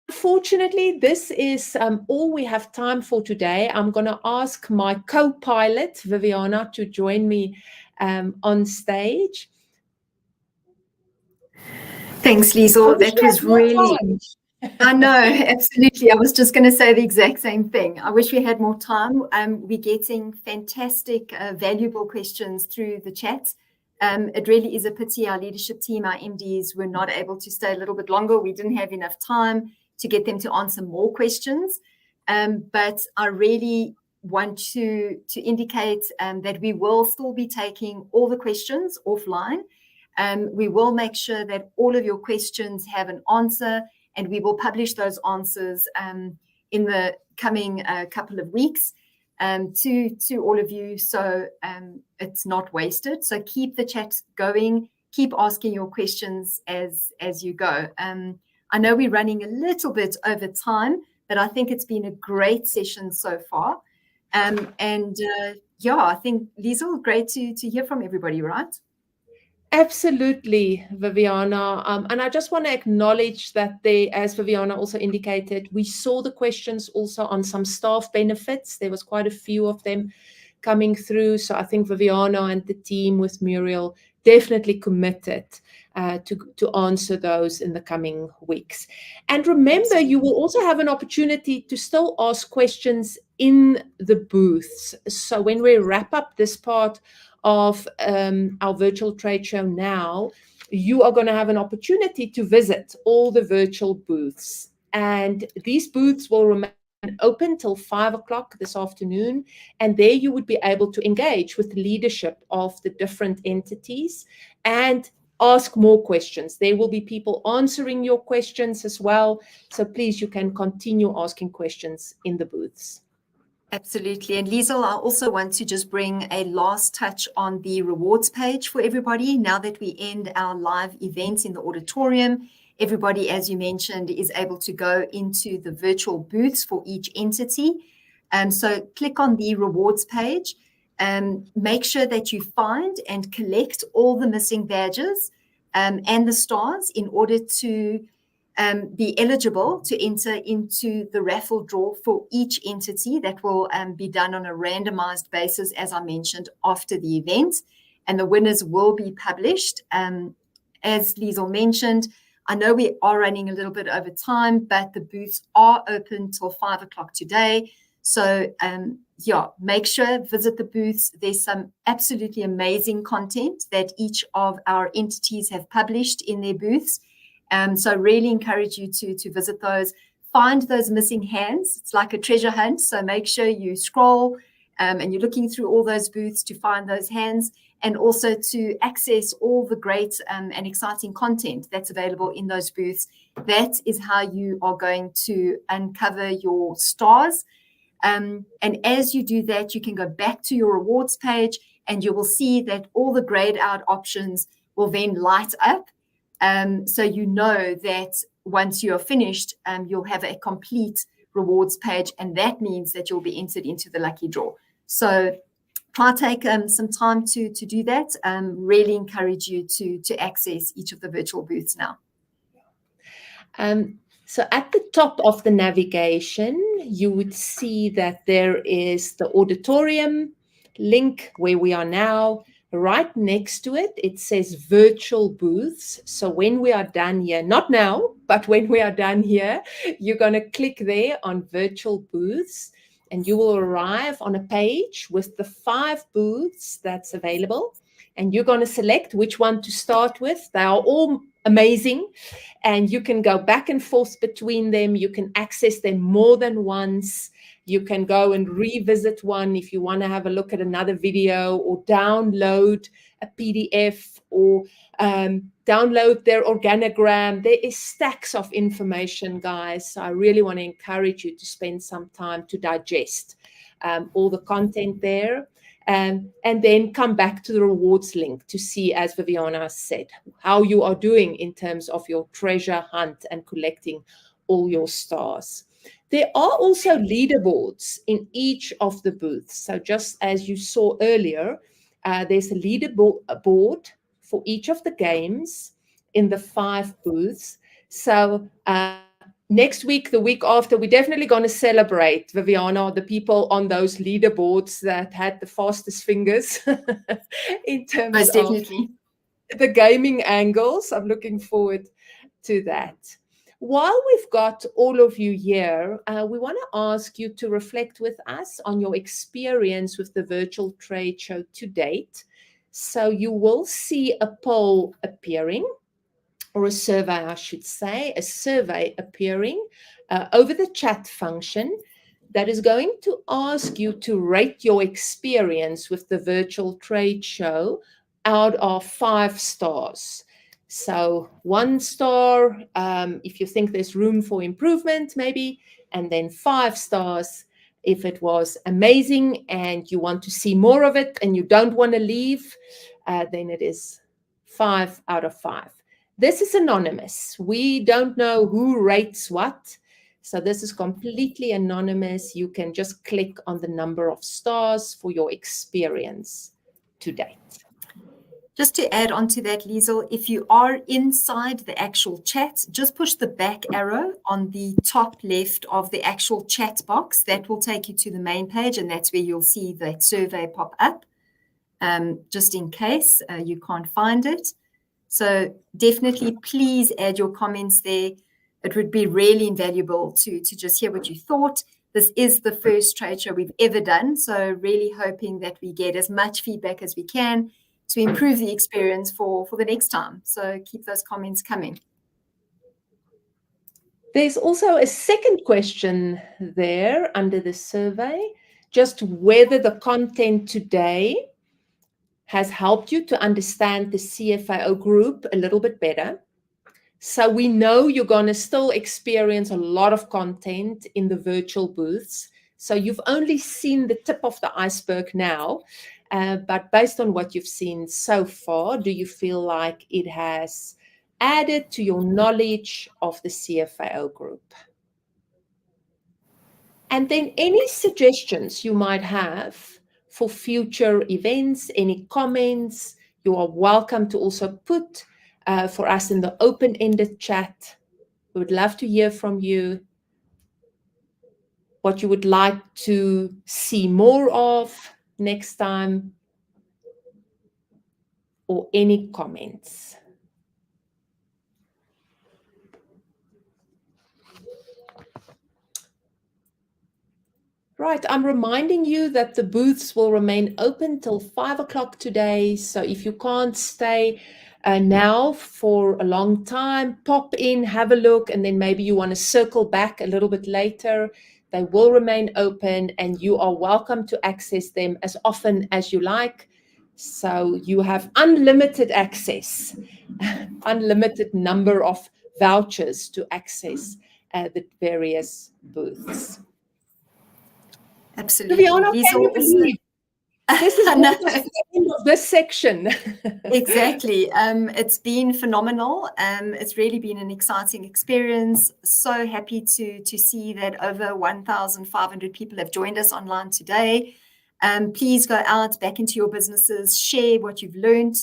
Unfortunately, this is all we have time for today. I'm going to ask my co-pilot, Viviana, to join me on stage. Thanks, Liesl. That was really... I know, absolutely. I was just going to say the exact same thing. I wish we had more time. We're getting fantastic, valuable questions through the chat. It really is a pity our leadership team, our MDs, were not able to stay a little bit longer. We didn't have enough time to get them to answer more questions. But I really want to indicate that we will still be taking all the questions offline. We will make sure that all of your questions have an answer, and we will publish those answers in the coming couple of weeks to all of you, so it's not wasted. So keep the chat going, keep asking your questions as you go. I know we're running a little bit over time, but I think it's been a great session so far. Yeah, I think, Liesl, great to hear from everybody, right? Absolutely, Viviana. And I just want to acknowledge that as Viviana also indicated, we saw the questions also on some staff benefits. There was quite a few of them coming through. So I think Viviana and the team with Muriel definitely committed to answer those in the coming weeks. And remember, you will also have an opportunity to still ask questions in the booths. So when we wrap up this part of our virtual trade show now, you are going to have an opportunity to visit all the virtual booths. And these booths will remain open till 5 o'clock this afternoon. And there you would be able to engage with the leadership of the different entities and ask more questions. There will be people answering your questions as well. So please, you can continue asking questions in the booths. Absolutely. And Liesl, I also want to just bring a last touch on the rewards page for everybody. Now that we end our live events in the auditorium, everybody, as you mentioned, is able to go into the virtual booths for each entity. So click on the rewards page and make sure that you find and collect all the missing badges and the stars in order to be eligible to enter into the raffle draw for each entity. That will be done on a randomized basis, as I mentioned, after the event, and the winners will be published. As Liesl mentioned, I know we are running a little bit over time, but the booths are open till 5 o'clock today. So yeah, make sure, visit the booths. There's some absolutely amazing content that each of our entities have published in their booths. So I really encourage you to visit those, find those missing hands. It's like a treasure hunt. So make sure you scroll and you're looking through all those booths to find those hands, and also to access all the great and exciting content that's available in those booths. That is how you are going to uncover your stars. And as you do that, you can go back to your rewards page and you will see that all the grayed out options will then light up. So you know that once you are finished, you'll have a complete rewards page, and that means that you'll be entered into the lucky draw. So try take some time to do that. Really encourage you to access each of the virtual booths now. So at the top of the navigation, you would see that there is the auditorium link where we are now. Right next to it, it says virtual booths. So when we are done here, not now, but when we are done here, you're going to click there on virtual booths, and you will arrive on a page with the 5 booths that's available. And you're going to select which one to start with. They are all amazing, and you can go back and forth between them. You can access them more than once. You can go and revisit one if you want to have a look at another video, or download a PDF, or download their organogram. There is stacks of information, guys. So I really want to encourage you to spend some time to digest all the content there. And then come back to the rewards link to see, as Viviana said, how you are doing in terms of your treasure hunt and collecting all your stars. There are also leaderboards in each of the booths. So just as you saw earlier, there's a leaderboard for each of the games in the 5 booths. So next week, the week after, we're definitely going to celebrate, Viviana, the people on those leaderboards that had the fastest fingers in terms Most definitely. of the gaming angles. I'm looking forward to that. While we've got all of you here, we want to ask you to reflect with us on your experience with the virtual trade show to date. So you will see a poll appearing, or a survey, I should say, a survey appearing over the chat function that is going to ask you to rate your experience with the virtual trade show out of 5 stars. So 1 star, if you think there's room for improvement, maybe, and then 5 stars if it was amazing and you want to see more of it and you don't want to leave, then it is 5 out of 5. This is anonymous. We don't know who rates what. So this is completely anonymous. You can just click on the number of stars for your experience to date. Just to add on to that, Liesel, if you are inside the actual chat, just push the back arrow on the top left of the actual chat box. That will take you to the main page, and that's where you'll see that survey pop up, just in case you can't find it. So definitely please add your comments there. It would be really invaluable to just hear what you thought. This is the first trade show we've ever done, so really hoping that we get as much feedback as we can to improve the experience for the next time. So keep those comments coming. There's also a second question there under the survey, just whether the content today has helped you to understand the CFAO group a little bit better. So we know you're going to still experience a lot of content in the virtual booths. So you've only seen the tip of the iceberg now. But based on what you've seen so far, do you feel like it has added to your knowledge of the CFAO group? And then any suggestions you might have for future events, any comments, you are welcome to also put for us in the open-ended chat. We would love to hear from you what you would like to see more of next time, or any comments. Right, I'm reminding you that the booths will remain open till 5 o'clock today. So if you can't stay now for a long time, pop in, have a look, and then maybe you want to circle back a little bit later. They will remain open, and you are welcome to access them as often as you like. So you have unlimited access, unlimited number of vouchers to access the various booths. Absolutely. Viviana, can you believe This is almost the end of this section. Exactly. It's been phenomenal. It's really been an exciting experience. So happy to see that over 1,500 people have joined us online today. Please go out back into your businesses, share what you've learned.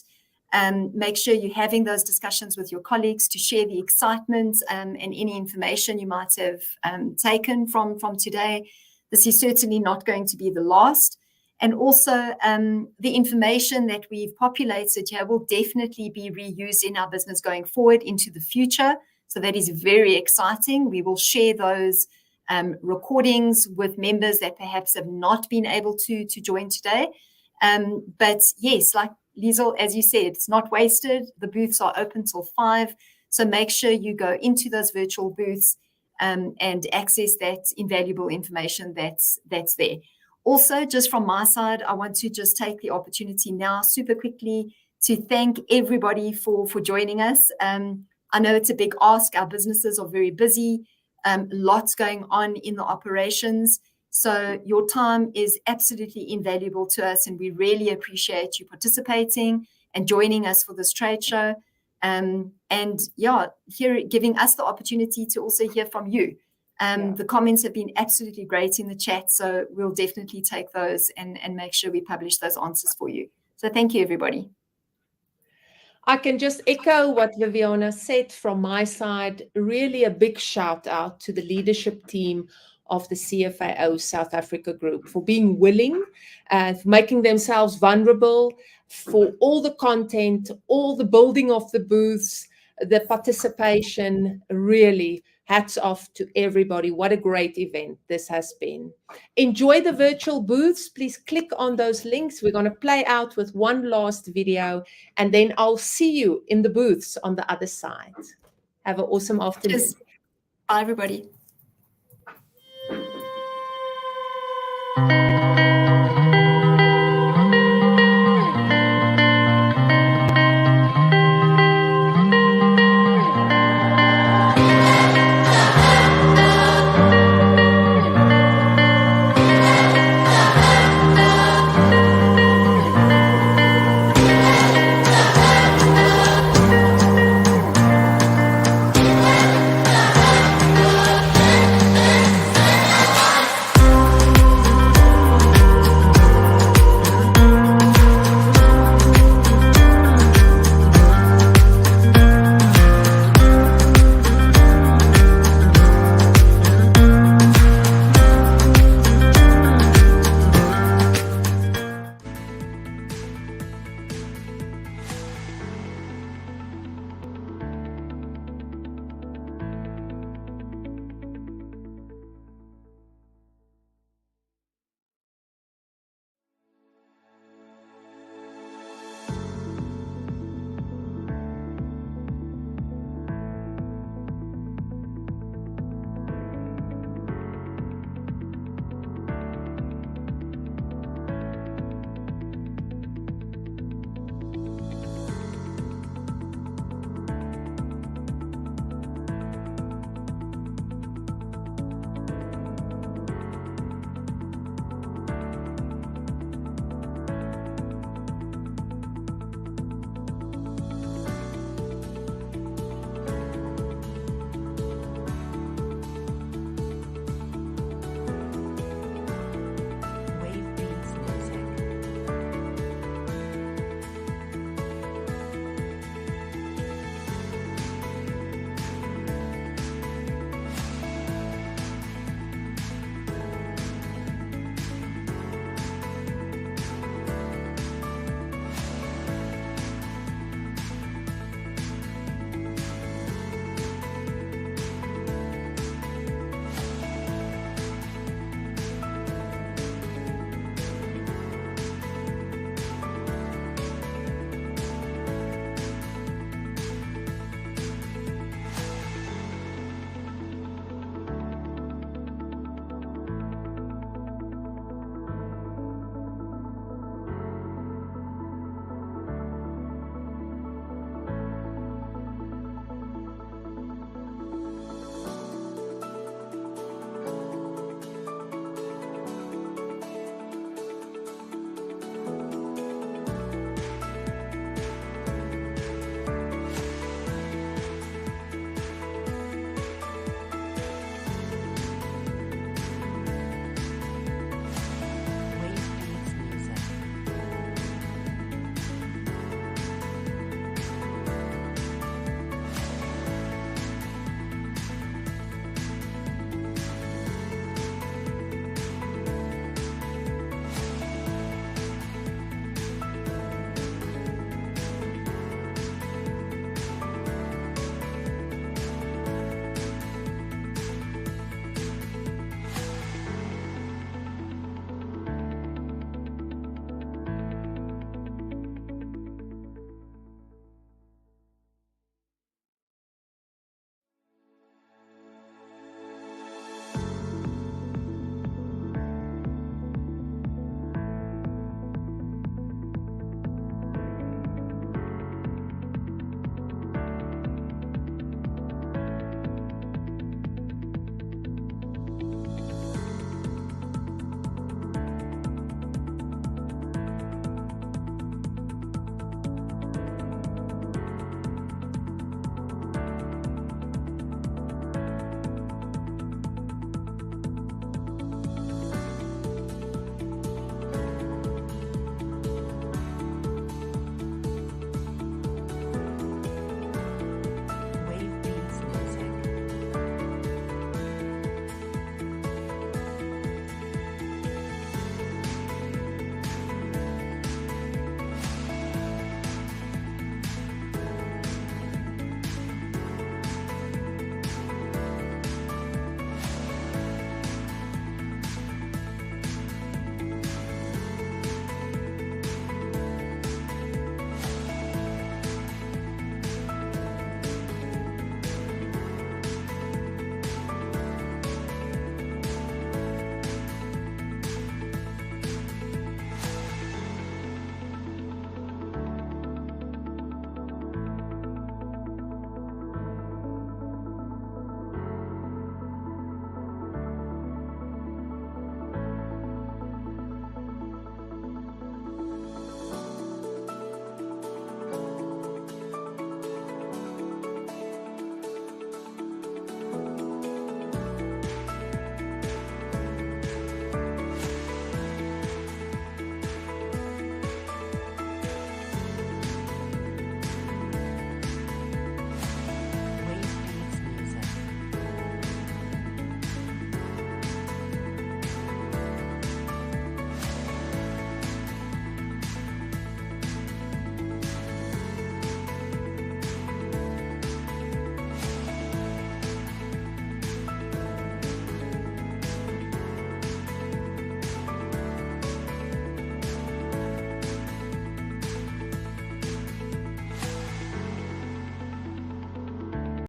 Make sure you're having those discussions with your colleagues to share the excitement and any information you might have taken from today. This is certainly not going to be the last. And also the information that we've populated here will definitely be reused in our business going forward into the future. So that is very exciting. We will share those recordings with members that perhaps have not been able to join today. But yes, like Liesel, as you said, it's not wasted. The booths are open till 5. So make sure you go into those virtual booths and access that invaluable information that's there. Also, just from my side, I want to just take the opportunity now super quickly to thank everybody for joining us. I know it's a big ask. Our businesses are very busy. Lots going on in the operations. So your time is absolutely invaluable to us, and we really appreciate you participating and joining us for this trade show. And yeah, giving us the opportunity to also hear from you. The comments have been absolutely great in the chat, so we'll definitely take those and make sure we publish those answers for you. So thank you, everybody. I can just echo what Viviana said from my side. Really a big shout out to the leadership team of the CFAO South Africa group for being willing, for making themselves vulnerable, for all the content, all the building of the booths, the participation. Really, hats off to everybody. What a great event this has been. Enjoy the virtual booths. Please click on those links. We're going to play out with one last video, and then I'll see you in the booths on the other side. Have an awesome afternoon. Cheers. Bye, everybody.